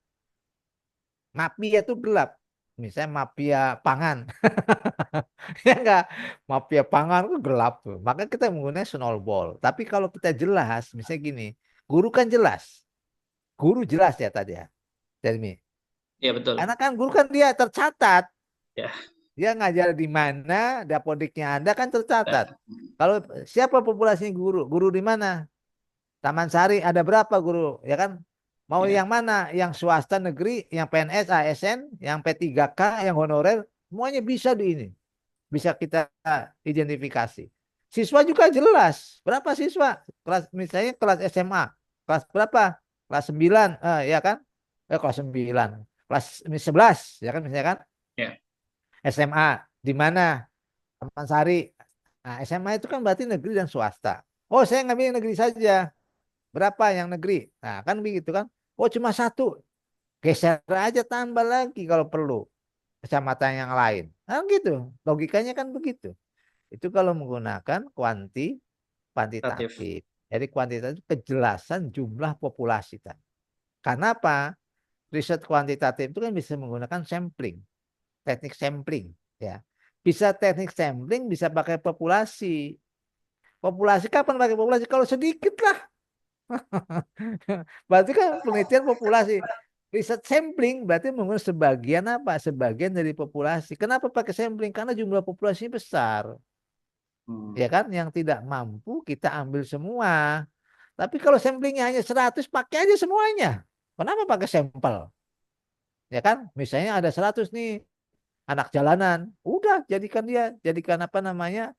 Mafia itu gelap. Misalnya mafia pangan. Ya enggak? Mafia pangan itu gelap tuh. Maka kita menggunakan snowball. Tapi kalau kita jelas, misalnya gini. Guru kan jelas. Guru jelas ya tadi ya. Delmi. Iya betul. Karena kan guru kan dia tercatat. Ya. Dia ngajar di mana, dapodiknya ada kan tercatat. Kalau siapa populasinya guru? Guru di mana? Taman Sari ada berapa guru? Ya kan? Mau yang mana? Yang swasta negeri, yang PNS, ASN, yang P3K, yang honorer, semuanya bisa di ini. Bisa kita identifikasi. Siswa juga jelas. Berapa siswa? Misalnya kelas SMA. Kelas berapa? Kelas 9, ya kan? Kelas 9. Kelas 11, ya kan misalnya kan? Ya. SMA di mana? Taman Sari. Nah, SMA itu kan berarti negeri dan swasta. Oh, saya ngambil yang negeri saja. Berapa yang negeri? Nah, kan begitu kan? Oh, cuma satu. Geser aja tambah lagi kalau perlu. Kecamatan yang lain. Nah, gitu. Logikanya kan begitu. Itu kalau menggunakan kuantitatif. Jadi kuantitatif kejelasan jumlah populasi. Karena apa? Riset kuantitatif itu kan bisa menggunakan sampling. Teknik sampling ya bisa teknik sampling bisa pakai populasi kapan pakai populasi kalau sedikit lah berarti kan penelitian populasi riset sampling berarti menggunakan sebagian dari populasi kenapa pakai sampling karena jumlah populasinya besar ya kan yang tidak mampu kita ambil semua tapi kalau samplingnya hanya 100 pakai aja semuanya kenapa pakai sampel ya kan misalnya ada 100 nih anak jalanan, udah jadikan apa namanya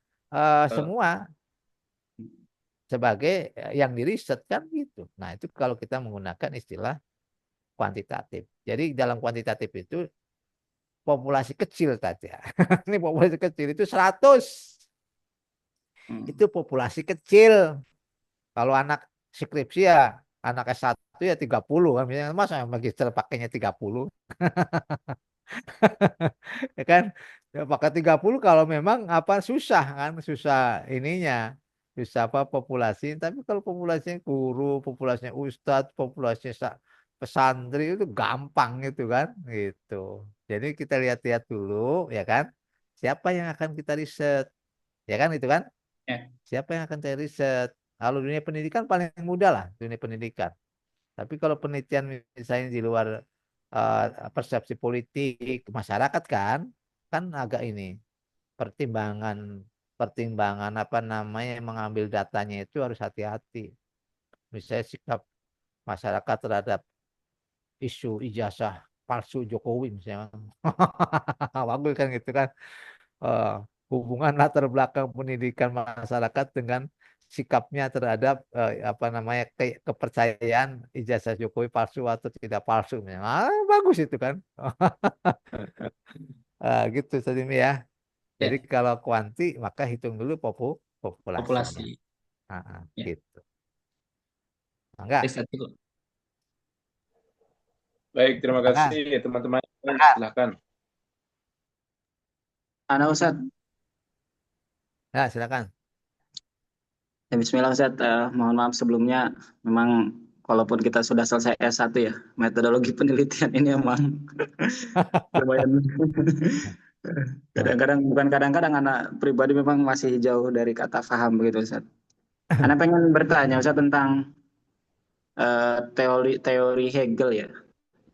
semua sebagai yang diriset kan gitu. Nah itu kalau kita menggunakan istilah kuantitatif. Jadi dalam kuantitatif itu populasi kecil tadi ya. Ini populasi kecil itu 100. Itu populasi kecil. Kalau anak skripsi ya anak S1 ya 30 kan misalnya masa magister pakainya 30. Ya kan ya, pakai 30 kalau memang apa susah kan susah ininya susah apa populasi tapi kalau populasinya guru populasinya ustadz populasinya pesantren itu gampang itu kan gitu jadi kita lihat-lihat dulu ya kan siapa yang akan kita riset ya kan itu kan siapa yang akan kita riset kalau dunia pendidikan paling mudah lah dunia pendidikan tapi kalau penelitian misalnya di luar persepsi politik masyarakat kan agak ini pertimbangan apa namanya mengambil datanya itu harus hati-hati misalnya sikap masyarakat terhadap isu ijazah palsu Jokowi misalnya bagus kan gitu kan hubungan latar belakang pendidikan masyarakat dengan sikapnya terhadap apa namanya kepercayaan ijazah Jokowi palsu atau tidak palsu. Bagus itu kan. Gitu tadi ya. Jadi kalau kuanti maka hitung dulu populasi. Gitu. Enggak. Baik, terima kasih teman-teman. Silakan. Ana Ustaz. Ya, silakan. Ya, bismillah Ustaz, mohon maaf sebelumnya memang walaupun kita sudah selesai S1 ya, metodologi penelitian ini memang lumayan kadang-kadang anak pribadi memang masih jauh dari kata paham begitu Ustaz. Anak pengen bertanya Ustaz tentang teori Hegel ya,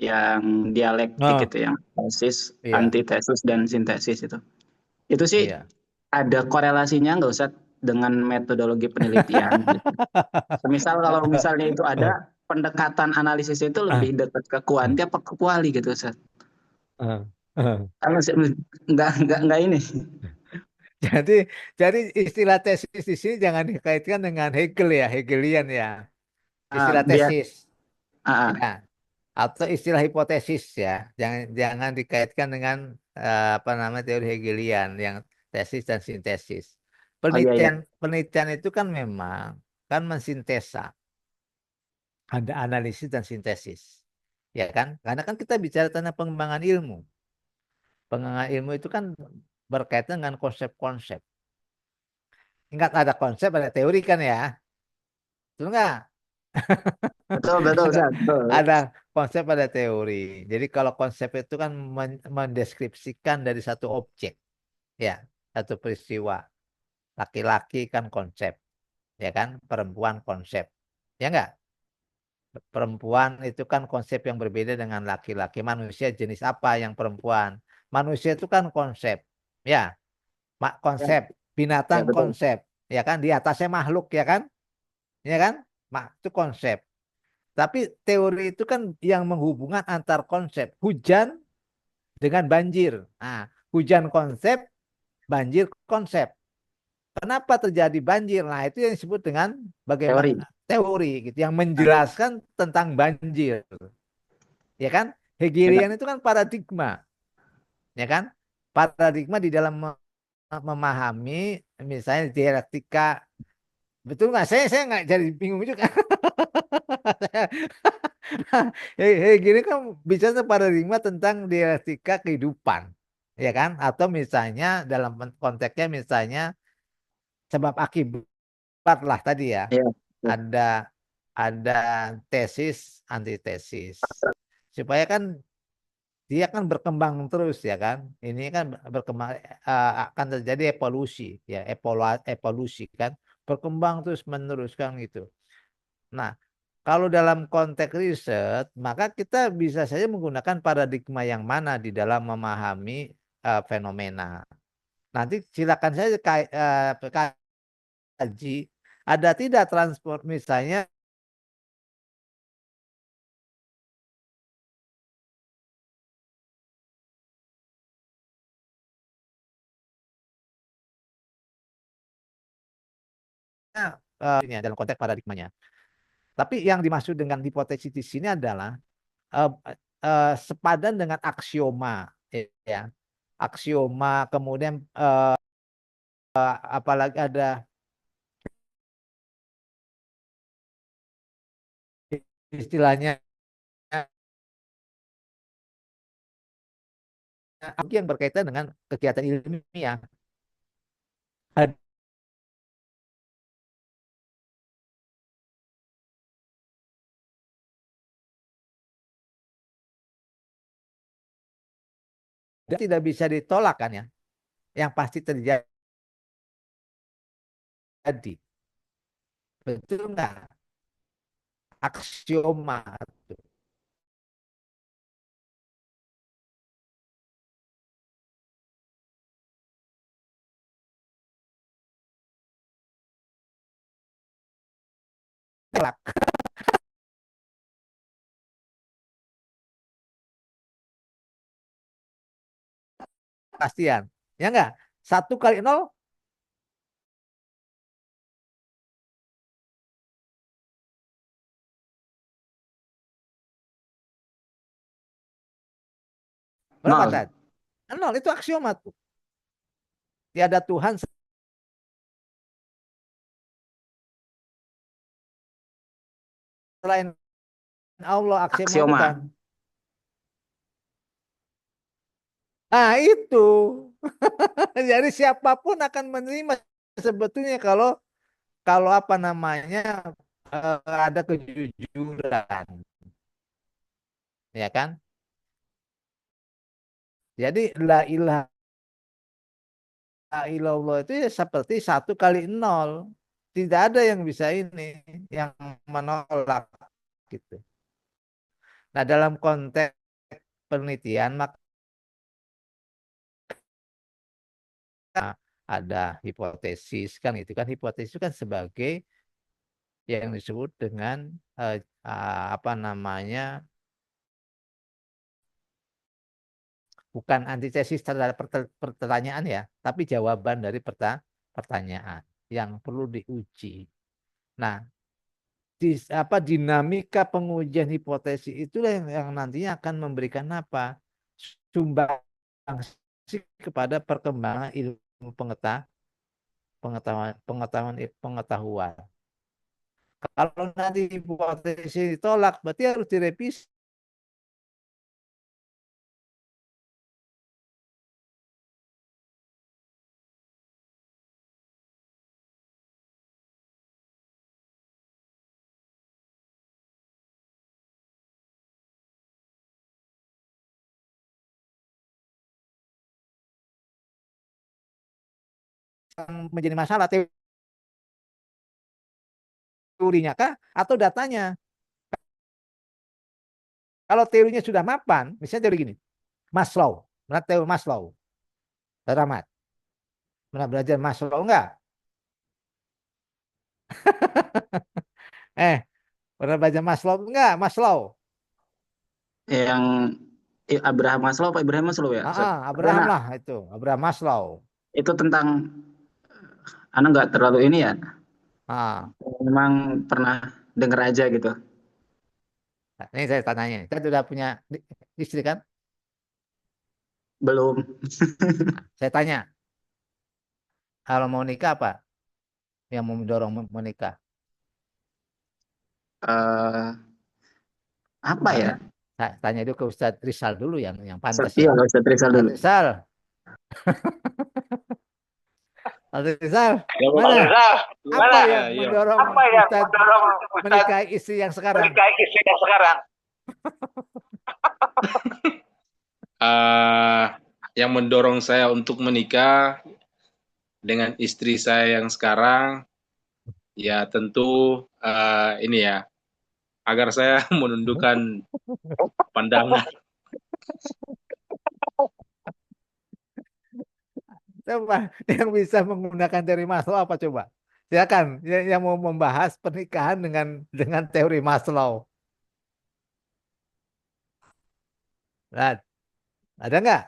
yang dialektik itu yang tesis, antitesis dan sintesis itu. Itu sih ada korelasinya nggak Ustaz dengan metodologi penelitian? Misal kalau misalnya itu ada, pendekatan analisis itu lebih dekat ke kuanti apa ke kuali gitu, Ustaz? Karena nggak ini. Jadi istilah tesis di sini jangan dikaitkan dengan Hegel ya, Hegelian ya. Istilah Biar tesis ya, atau istilah hipotesis ya. Jangan dikaitkan dengan apa namanya teori Hegelian yang tesis dan sintesis. iya. Penelitian itu kan memang kan mensintesa. Ada analisis dan sintesis. Ya kan? Karena kan kita bicara tentang pengembangan ilmu. Pengembangan ilmu itu kan berkaitan dengan konsep-konsep. Ingat ada konsep, ada teori kan ya. Betul nggak? Betul, Ustaz. Betul. Ada konsep, ada teori. Jadi kalau konsep itu kan mendeskripsikan dari satu objek. Ya, satu peristiwa. Laki-laki kan konsep. Ya kan? Perempuan konsep. Ya nggak? Perempuan itu kan konsep yang berbeda dengan laki-laki. Manusia jenis apa yang perempuan? Manusia itu kan konsep. Ya, konsep. Binatang betul. konsep. Ya kan? Di atasnya makhluk ya kan? Ya kan? Itu konsep. Tapi teori itu kan yang menghubungkan antar konsep. Hujan dengan banjir. Nah, hujan konsep, banjir konsep. Kenapa terjadi banjir? Nah, itu yang disebut dengan bagaimana teori gitu, yang menjelaskan tentang banjir. Ya kan? Hegelian itu kan paradigma. Ya kan? Paradigma di dalam memahami misalnya dialektika. Betul nggak? Saya nggak jadi bingung juga. Gini kan bicara paradigma tentang dialektika kehidupan, ya kan? Atau misalnya dalam konteksnya misalnya sebab akibat lah tadi ya. Ada ada tesis, antitesis. Supaya kan dia kan berkembang terus ya kan. Ini kan berkembang akan terjadi evolusi ya, evolusi kan, berkembang terus meneruskan gitu. Nah, kalau dalam konteks riset, maka kita bisa saja menggunakan paradigma yang mana di dalam memahami fenomena. Nanti silakan saja kaji, ada tidak transport misalnya dalam konteks paradigmanya. Tapi yang dimaksud dengan hipotesis di sini adalah sepadan dengan aksioma, ya. Aksioma, kemudian apalagi ada istilahnya yang berkaitan dengan kegiatan ilmiah. Tidak bisa ditolak kan ya, yang pasti terjadi. Betul nggak? Aksioma. Pastian, ya nggak? 1 kali 0 berapa tadi? 0 itu aksioma tuh. Tiada Tuhan selain Allah, aksioma bukan. Nah itu. Jadi siapapun akan menerima sebetulnya kalau apa namanya ada kejujuran. Ya kan? Jadi la ilaha illallah itu ya seperti 1 kali 0. Tidak ada yang bisa ini yang menolak gitu. Nah, dalam konteks penelitian maka ada hipotesis kan itu kan, hipotesis kan sebagai yang disebut dengan apa namanya, bukan antitesis terhadap pertanyaan ya, tapi jawaban dari pertanyaan yang perlu diuji. Nah, dinamika pengujian hipotesis itulah yang nantinya akan memberikan apa? Sumbangsi kepada perkembangan ilmu pengetahuan. Kalau nanti hipotesis ditolak, berarti harus direvisi. Yang menjadi masalah teorinya kah atau datanya? Kalau teorinya sudah mapan, misalnya teori gini, Maslow, menurut teori Maslow, Rahmat, pernah belajar Maslow enggak? Pernah belajar Maslow enggak? Maslow. Yang Abraham Maslow, Pak Ibrahim Maslow ya? Abraham lah itu, Abraham Maslow. Itu tentang, Ana nggak terlalu ini ya. Memang pernah dengar aja gitu. Nah, ini saya tanya, kita sudah punya istri kan? Belum. Nah, saya tanya, kalau mau nikah apa? Yang mau mendorong mau nikah? Apa ya? Saya tanya itu ke Ustadz Rizal dulu yang pantas Iya, ya. Ustadz Rizal dulu. Rizal. Rizal, mana? Apa yang mendorong Ustadz menikahi istri yang sekarang? Yang mendorong saya untuk menikah dengan istri saya yang sekarang, ya tentu ini ya, agar saya menundukkan pandangan. Coba yang bisa menggunakan teori Maslow apa coba? Silakan yang mau membahas pernikahan dengan teori Maslow. Nah, ada nggak?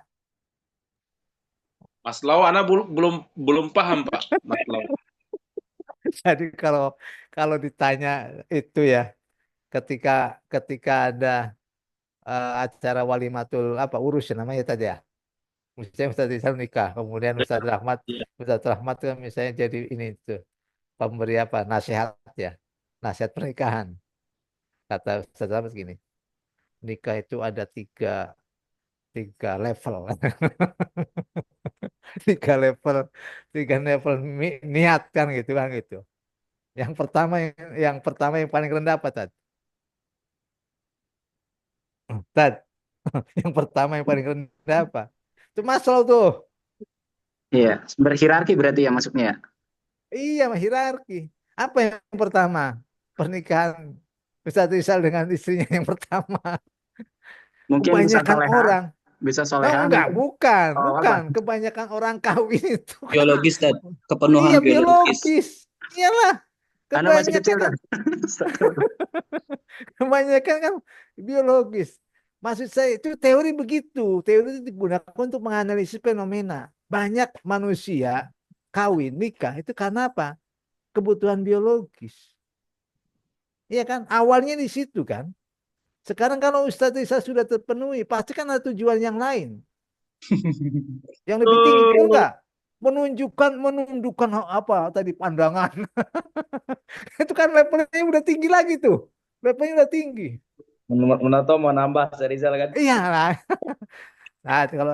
Maslow, Ana belum paham Pak Maslow. Jadi kalau ditanya itu ya, ketika ada acara walimatul urus namanya tadi ya. Misalnya Ustadz Rizal nikah, kemudian Ustadz Rahmat kan misalnya jadi ini tuh pemberi nasihat ya, nasihat pernikahan. Kata Ustadz Rahmat gini, nikah itu ada tiga level, tiga level niat kan gitu. Yang pertama yang paling rendah apa Tad? Yang pertama yang paling rendah apa? Itu Maslow tuh. Iya, berhierarki berarti ya masuknya. Iya, hierarki. Apa yang pertama? Pernikahan Ustadz Rizal dengan istrinya yang pertama. Mungkin Kebanyakan orang. Bisa soleha. Enggak, bukan. Kebanyakan orang kawin itu. Biologis dan kepenuhan iya, biologis. Iyalah. Anda masih kecil kan? Kebanyakan kan biologis. Maksud saya itu teori begitu. Teori itu digunakan untuk menganalisis fenomena. Banyak manusia kawin, nikah itu karena apa? Kebutuhan biologis. Iya kan? Awalnya di situ kan. Sekarang kalau Ustadz Isa sudah terpenuhi, pasti kan ada tujuan yang lain. Yang lebih tinggi itu enggak? Menundukkan apa tadi pandangan. Itu kan levelnya udah tinggi lagi tuh. Levelnya udah tinggi. Menoto mau nambah Rizal kan? Iya lah. Nah, kalau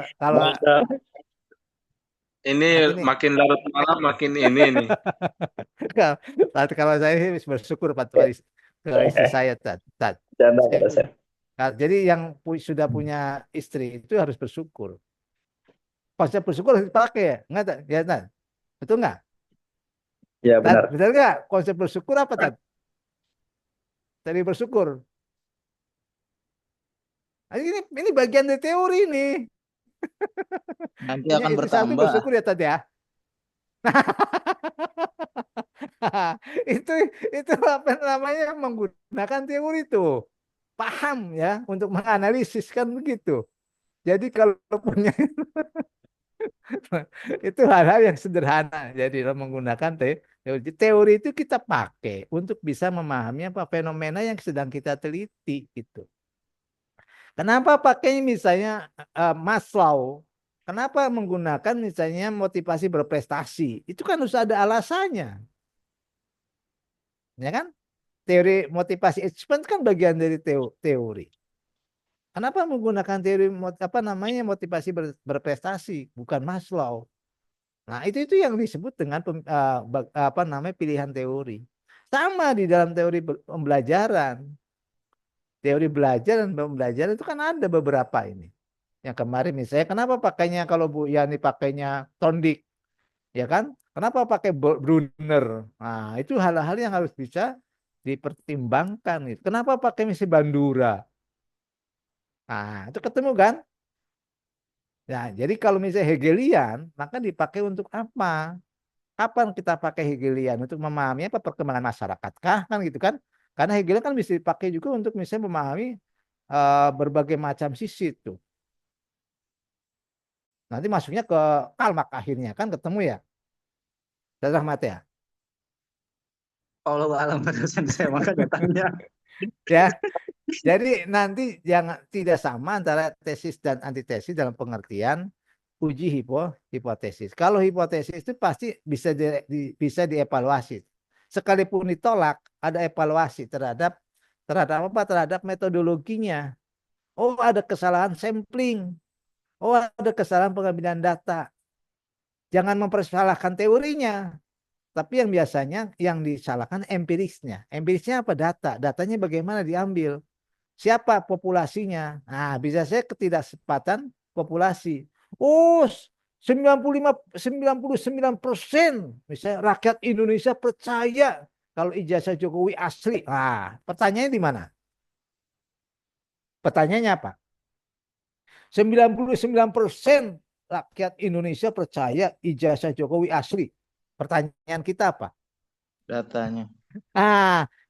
ini makin larut malam makin ini nih. Kalau saya bersyukur Pak istri saya Jadi yang sudah punya istri itu harus bersyukur. Konsep bersyukur harus dipakai ya, enggak ya Tad? Betul enggak? Ya benar. Benar enggak? Konsep bersyukur apa Tad? Tadi bersyukur. Ini bagian dari teori nih. Nanti akan bertambah. Bersyukur ya Tad ya. itu itu apa namanya menggunakan teori itu. Paham ya untuk menganalisis kan begitu. Jadi kalau punya itu hal-hal yang sederhana. Jadi menggunakan teori. Teori itu kita pakai untuk bisa memahami apa fenomena yang sedang kita teliti gitu. Kenapa pakai misalnya Maslow? Kenapa menggunakan misalnya motivasi berprestasi? Itu kan harus ada alasannya. Ya kan? Teori motivasi achievement kan bagian dari teori. Kenapa menggunakan teori apa namanya motivasi berprestasi bukan Maslow? Nah, itu yang disebut dengan apa namanya pilihan teori. Sama di dalam teori pembelajaran. Teori belajar dan pembelajaran itu kan ada beberapa ini. Yang kemarin misalnya kenapa pakainya kalau Bu Yani pakainya Tondik, ya kan? Kenapa pakai Brunner? Nah, itu hal-hal yang harus bisa dipertimbangkan. Kenapa pakai misi Bandura? Nah, itu ketemu kan? Nah, jadi kalau misalnya Hegelian, maka dipakai untuk apa? Kapan kita pakai Hegelian? Untuk memahami apa perkembangan masyarakat kah? Kan gitu kan? Karena Hegelian kan bisa dipakai juga untuk misalnya memahami berbagai macam sisi itu. Nanti masuknya ke Karl Marx akhirnya kan ketemu ya. Ustaz Rahmat ya. Allah alam dosen saya makanya tanya. Ya. Jadi nanti jangan tidak sama antara tesis dan antitesis dalam pengertian uji hipotesis. Kalau hipotesis itu pasti bisa dievaluasi. Sekalipun ditolak, ada evaluasi terhadap apa? Terhadap metodologinya. Oh, ada kesalahan sampling. Oh, ada kesalahan pengambilan data. Jangan mempersalahkan teorinya, tapi yang biasanya yang disalahkan empirisnya. Empirisnya apa? Datanya bagaimana diambil? Siapa populasinya? Nah, bisa saya ketidaksepatan populasi. Oh, 99% misalnya rakyat Indonesia percaya kalau ijazah Jokowi asli. Nah, pertanyaannya di mana? Pertanyaannya apa? 99% rakyat Indonesia percaya ijazah Jokowi asli. Pertanyaan kita apa? Datanya.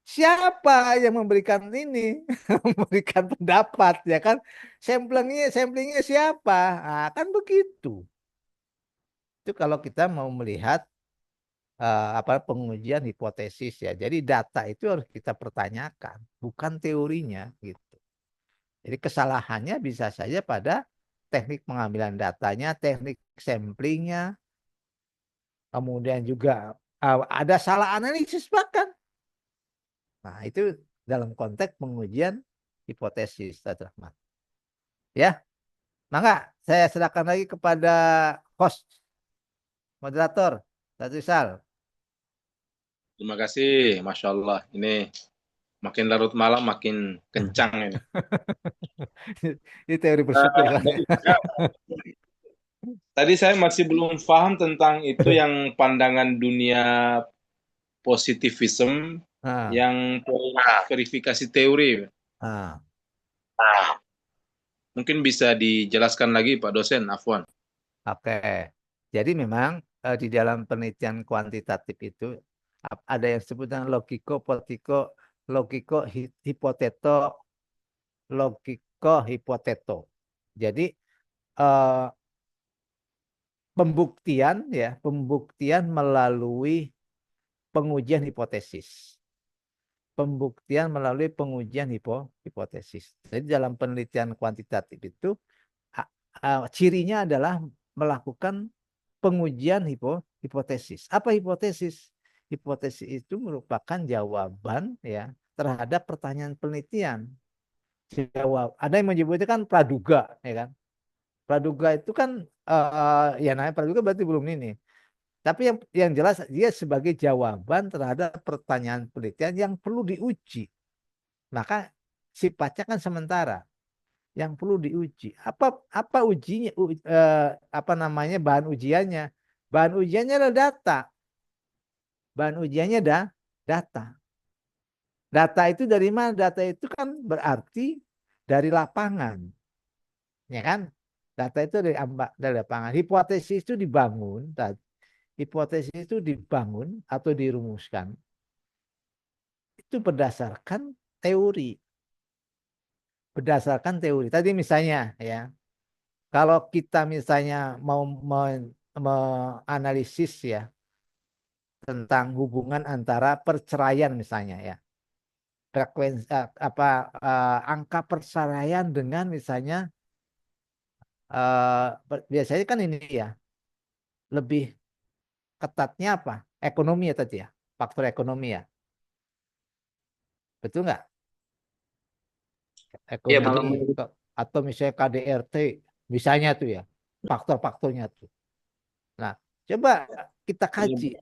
Siapa yang memberikan ini, memberikan pendapat, ya kan? Samplingnya siapa? Kan begitu. Itu kalau kita mau melihat apa pengujian hipotesis ya. Jadi data itu harus kita pertanyakan, bukan teorinya gitu. Jadi kesalahannya bisa saja pada teknik pengambilan datanya, teknik samplingnya, kemudian juga ada salah analisis bahkan. Nah, itu dalam konteks pengujian hipotesis, Ustaz Rahmat. Ya, maka saya serahkan lagi kepada host, moderator, Ustaz Rizal. Terima kasih, Masya Allah. Ini makin larut malam makin kencang ini. Ini teori bersyukur kan? Tadi saya masih belum paham tentang itu yang pandangan dunia positivism yang verifikasi teori. Mungkin bisa dijelaskan lagi Pak dosen, Afwan. Oke. Jadi memang di dalam penelitian kuantitatif itu ada yang disebut dengan logiko hipoteto. Jadi pembuktian melalui pengujian hipotesis. Pembuktian melalui pengujian hipotesis. Jadi dalam penelitian kuantitatif itu cirinya adalah melakukan pengujian hipotesis. Apa hipotesis? Hipotesis itu merupakan jawaban ya terhadap pertanyaan penelitian. Ada yang menyebutnya kan praduga, ya kan? Praduga itu kan ya namanya praduga berarti belum ini. Tapi yang jelas dia sebagai jawaban terhadap pertanyaan penelitian yang perlu diuji. Maka sifatnya kan sementara. Yang perlu diuji. Apa ujinya? Apa namanya bahan ujiannya? Bahan ujiannya adalah data. Bahan ujiannya data. Data itu dari mana? Data itu kan berarti dari lapangan. Ya kan? Data itu dari lapangan. Hipotesis itu dibangun hipotesis itu dibangun atau dirumuskan itu berdasarkan teori. Berdasarkan teori. Tadi misalnya ya, kalau kita misalnya mau menganalisis ya tentang hubungan antara perceraian misalnya ya. Frekuensi angka perceraian dengan misalnya biasanya kan ini ya lebih ketatnya apa? Ekonomi ya tadi ya, faktor ekonomi ya. Betul nggak? Ya, kalau Ekonomi atau misalnya KDRT, misalnya tuh ya, faktor-faktornya tuh. Nah, coba kita kaji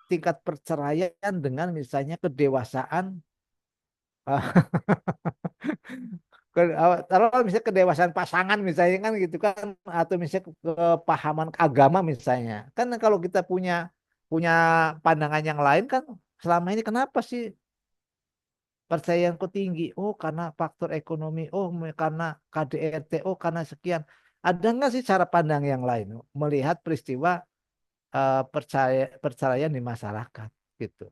tingkat perceraian dengan misalnya kedewasaan. Kalau misalnya kedewasaan pasangan misalnya kan gitu kan, atau misalnya kepahaman agama misalnya kan, kalau kita punya pandangan yang lain kan, selama ini kenapa sih perceraian kok tinggi? Oh karena faktor ekonomi, oh karena KDRT, oh karena sekian. Ada nggak sih cara pandang yang lain melihat peristiwa perceraian di masyarakat gitu?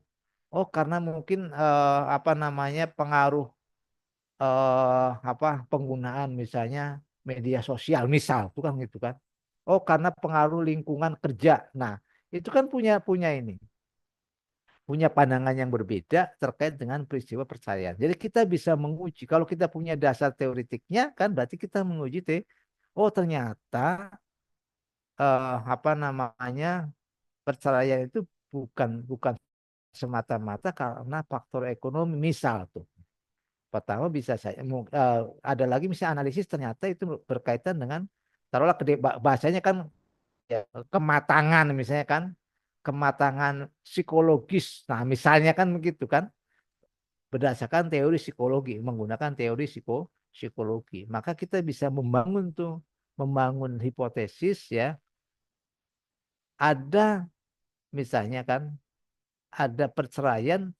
Oh karena mungkin apa namanya pengaruh penggunaan misalnya media sosial misal itu kan gitu kan. Oh karena pengaruh lingkungan kerja. Nah itu kan punya pandangan yang berbeda terkait dengan peristiwa perceraian. Jadi kita bisa menguji, kalau kita punya dasar teoritiknya kan berarti kita menguji oh ternyata apa namanya perceraian itu bukan semata-mata karena faktor ekonomi misal tuh. Pertama bisa saya ada lagi misalnya analisis ternyata itu berkaitan dengan taruhlah bahasanya kan ya, kematangan misalnya kan, kematangan psikologis. Nah, misalnya kan begitu kan, berdasarkan teori psikologi, menggunakan teori psikologi. Maka kita bisa membangun hipotesis ya. Ada misalnya kan, ada perceraian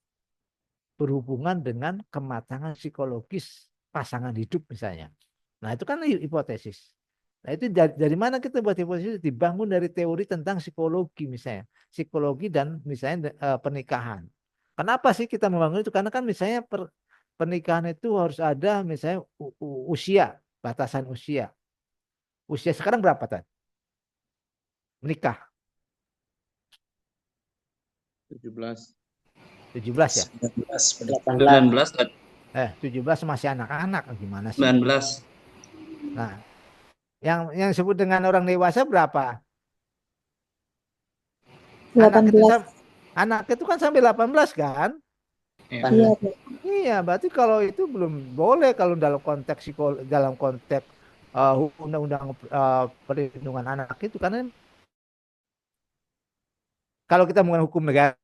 berhubungan dengan kematangan psikologis pasangan hidup misalnya. Nah, itu kan hipotesis. Nah, itu dari mana kita buat hipotesis? Dibangun dari teori tentang psikologi misalnya. Psikologi dan misalnya pernikahan. Kenapa sih kita membangun itu? Karena kan misalnya pernikahan itu harus ada misalnya usia, batasan usia. Usia sekarang berapa Tan? Menikah 17. 17 ya? 19. 17 masih anak-anak gimana sih? 19. Nah, yang disebut dengan orang dewasa berapa? 18. Anak itu kan sampai 18 kan? Iya, Iya, berarti kalau itu belum boleh kalau dalam konteks undang-undang perlindungan anak itu, karena kalau kita menggunakan hukum negara,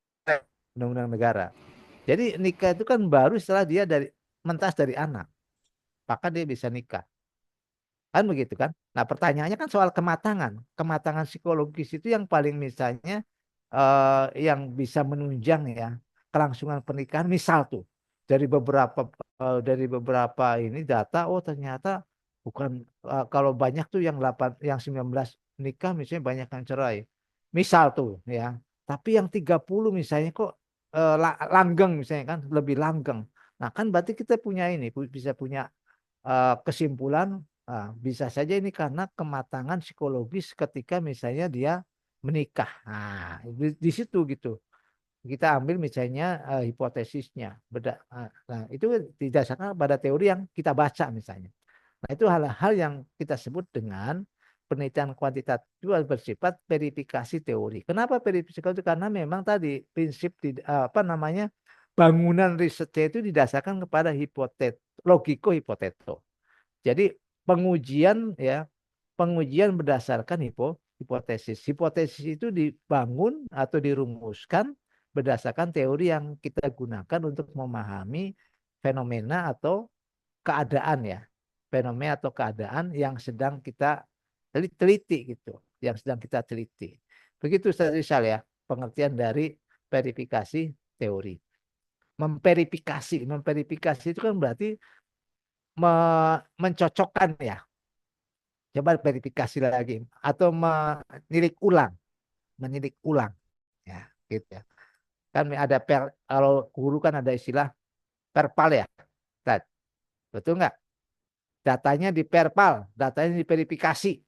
undang-undang negara. Jadi nikah itu kan baru setelah dia mentas dari anak, maka dia bisa nikah. Kan begitu kan? Nah, pertanyaannya kan soal kematangan psikologis itu yang paling misalnya yang bisa menunjang ya kelangsungan pernikahan. Misal tuh dari beberapa ini data, oh ternyata bukan kalau banyak tuh yang 19 nikah misalnya banyak yang cerai. Misal tuh ya. Tapi yang 30 misalnya kok langgeng misalnya kan, lebih langgeng. Nah, kan berarti kita bisa punya kesimpulan bisa saja ini karena kematangan psikologis ketika misalnya dia menikah. Nah, di situ gitu. Kita ambil misalnya hipotesisnya. Nah, itu didasarkan pada teori yang kita baca misalnya. Nah, itu hal-hal yang kita sebut dengan penelitian kuantitatif bersifat verifikasi teori. Kenapa verifikasi? Karena memang tadi prinsip bangunan risetnya itu didasarkan kepada logiko hipoteto. Jadi pengujian berdasarkan hipotesis. Hipotesis itu dibangun atau dirumuskan berdasarkan teori yang kita gunakan untuk memahami fenomena atau keadaan ya. Fenomena atau keadaan yang sedang kita teliti gitu, yang sedang kita teliti. Begitu Ustaz Rizal ya, pengertian dari verifikasi teori. Memverifikasi itu kan berarti mencocokkan ya. Coba verifikasi lagi atau menilik ulang. menilik ulang, ya, gitu ya. Kan ada kalau guru kan ada istilah perpal ya, Tad. Betul nggak? Datanya diperpal, datanya diverifikasi,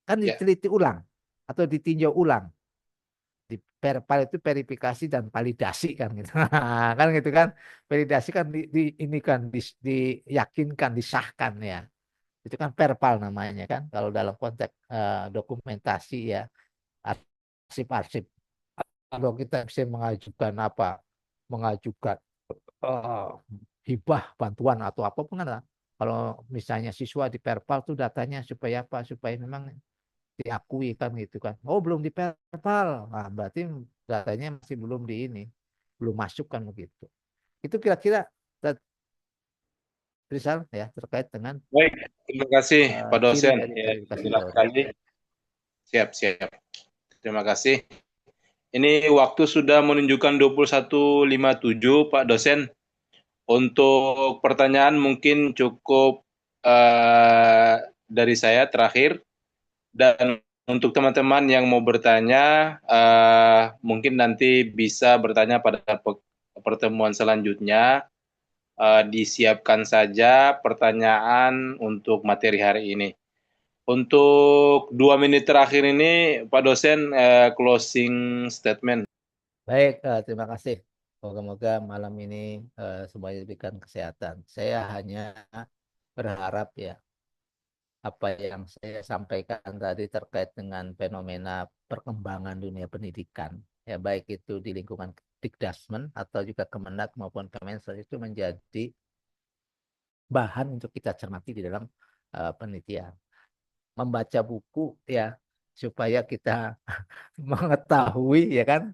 kan Ya. diteliti ulang atau ditinjau ulang. Di perpal itu verifikasi dan validasi kan gitu. Kan gitu kan. Validasi kan ini kan diyakinkan, disahkan ya. Itu kan perpal namanya kan kalau dalam konteks dokumentasi ya, arsip-arsip. Kalau kita bisa mengajukan apa? Mengajukan hibah, bantuan atau apapun kan. Kalau misalnya siswa di perpal tuh datanya supaya apa? Supaya memang diakui kan gitu kan. Oh, belum di perpal. Nah, berarti datanya masih belum di ini. Belum masuk kan begitu. Itu kira-kira Rizal ya terkait dengan Baik, terima kasih Pak ciri dosen. dari Ya, verifikasi jelas daurah. sekali. Siap. Terima kasih. Ini waktu sudah menunjukkan 21.57 Pak dosen. Untuk pertanyaan mungkin cukup dari saya terakhir. Dan untuk teman-teman yang mau bertanya, mungkin nanti bisa bertanya pada pertemuan selanjutnya. Disiapkan saja pertanyaan untuk materi hari ini. Untuk 2 menit terakhir ini, Pak dosen, closing statement. Baik, terima kasih. Moga-moga malam ini semuanya diberikan kesehatan. Saya hanya berharap ya, apa yang saya sampaikan tadi terkait dengan fenomena perkembangan dunia pendidikan, ya baik itu di lingkungan Dikdasmen atau juga Kemenak maupun Kemensres itu menjadi bahan untuk kita cermati di dalam penelitian. Membaca buku ya supaya kita mengetahui ya kan.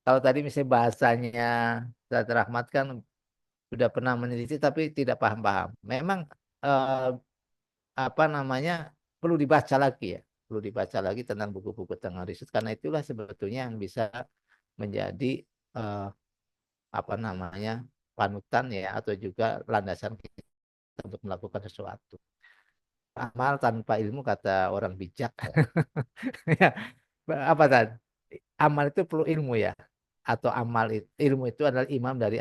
Kalau tadi misalnya bahasanya Ustaz Rahmat kan sudah pernah meneliti tapi tidak paham-paham. Memang apa namanya perlu dibaca lagi ya, perlu dibaca lagi tentang buku-buku tentang riset karena itulah sebetulnya yang bisa menjadi apa namanya panutan ya atau juga landasan kita untuk melakukan sesuatu. Amal tanpa ilmu kata orang bijak. Ya, apa tadi? Amal itu perlu ilmu ya, atau ilmu itu adalah imam dari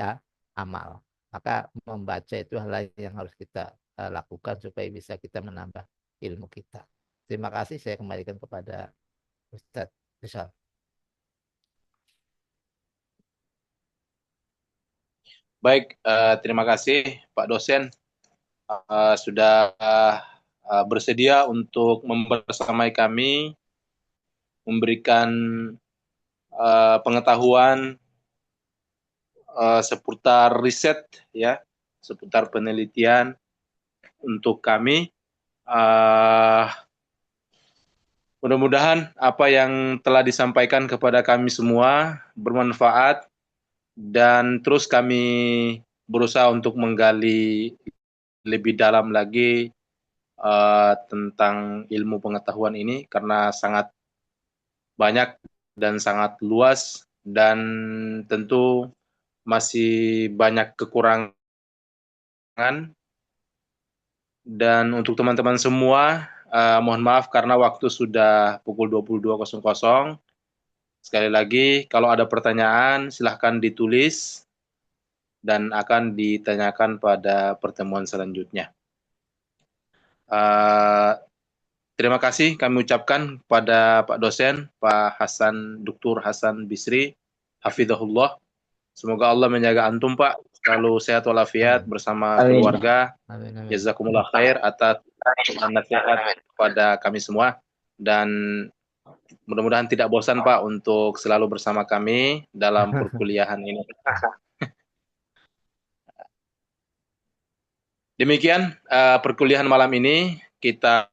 amal. Maka membaca itu hal yang harus kita lakukan supaya bisa kita menambah ilmu kita. Terima kasih, saya kembalikan kepada Ustadz Rizal. Baik, terima kasih Pak dosen sudah bersedia untuk membersamai kami, memberikan pengetahuan seputar riset ya, seputar penelitian untuk kami. Mudah-mudahan apa yang telah disampaikan kepada kami semua bermanfaat dan terus kami berusaha untuk menggali lebih dalam lagi tentang ilmu pengetahuan ini karena sangat banyak dan sangat luas dan tentu masih banyak kekurangan. Dan untuk teman-teman semua, mohon maaf karena waktu sudah pukul 22.00. Sekali lagi, kalau ada pertanyaan silahkan ditulis dan akan ditanyakan pada pertemuan selanjutnya. Terima kasih kami ucapkan pada Pak dosen, Pak Dr. Hasan Bisri, hafizahullah. Semoga Allah menjaga antum Pak, selalu sehat walafiat bersama keluarga. Jazakumullah khair atas nasihat kepada kami semua dan mudah-mudahan tidak bosan Pak untuk selalu bersama kami dalam perkuliahan ini. Demikian perkuliahan malam ini kita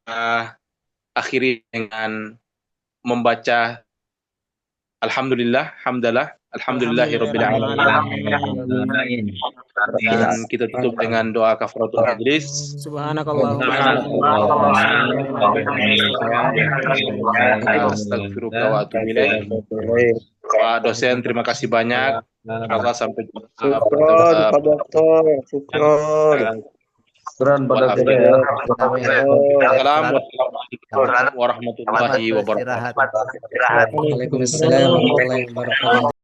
akhiri dengan membaca Alhamdulillah, hamdalah, alhamdulillahirabbil alamin. Dan kita tutup dengan doa kafaratul majlis. Astagfirullah wa atubu ilaih. Pak dosen, terima kasih banyak. Insyaallah sampai jumpa. Syukron, Pak Dokter. Syukron. Turan pada wal sore afiyah. ya. Assalamualaikum warahmatullahi Selamat wabarakatuh. beristirahat. Waalaikumsalam warahmatullahi wabarakatuh.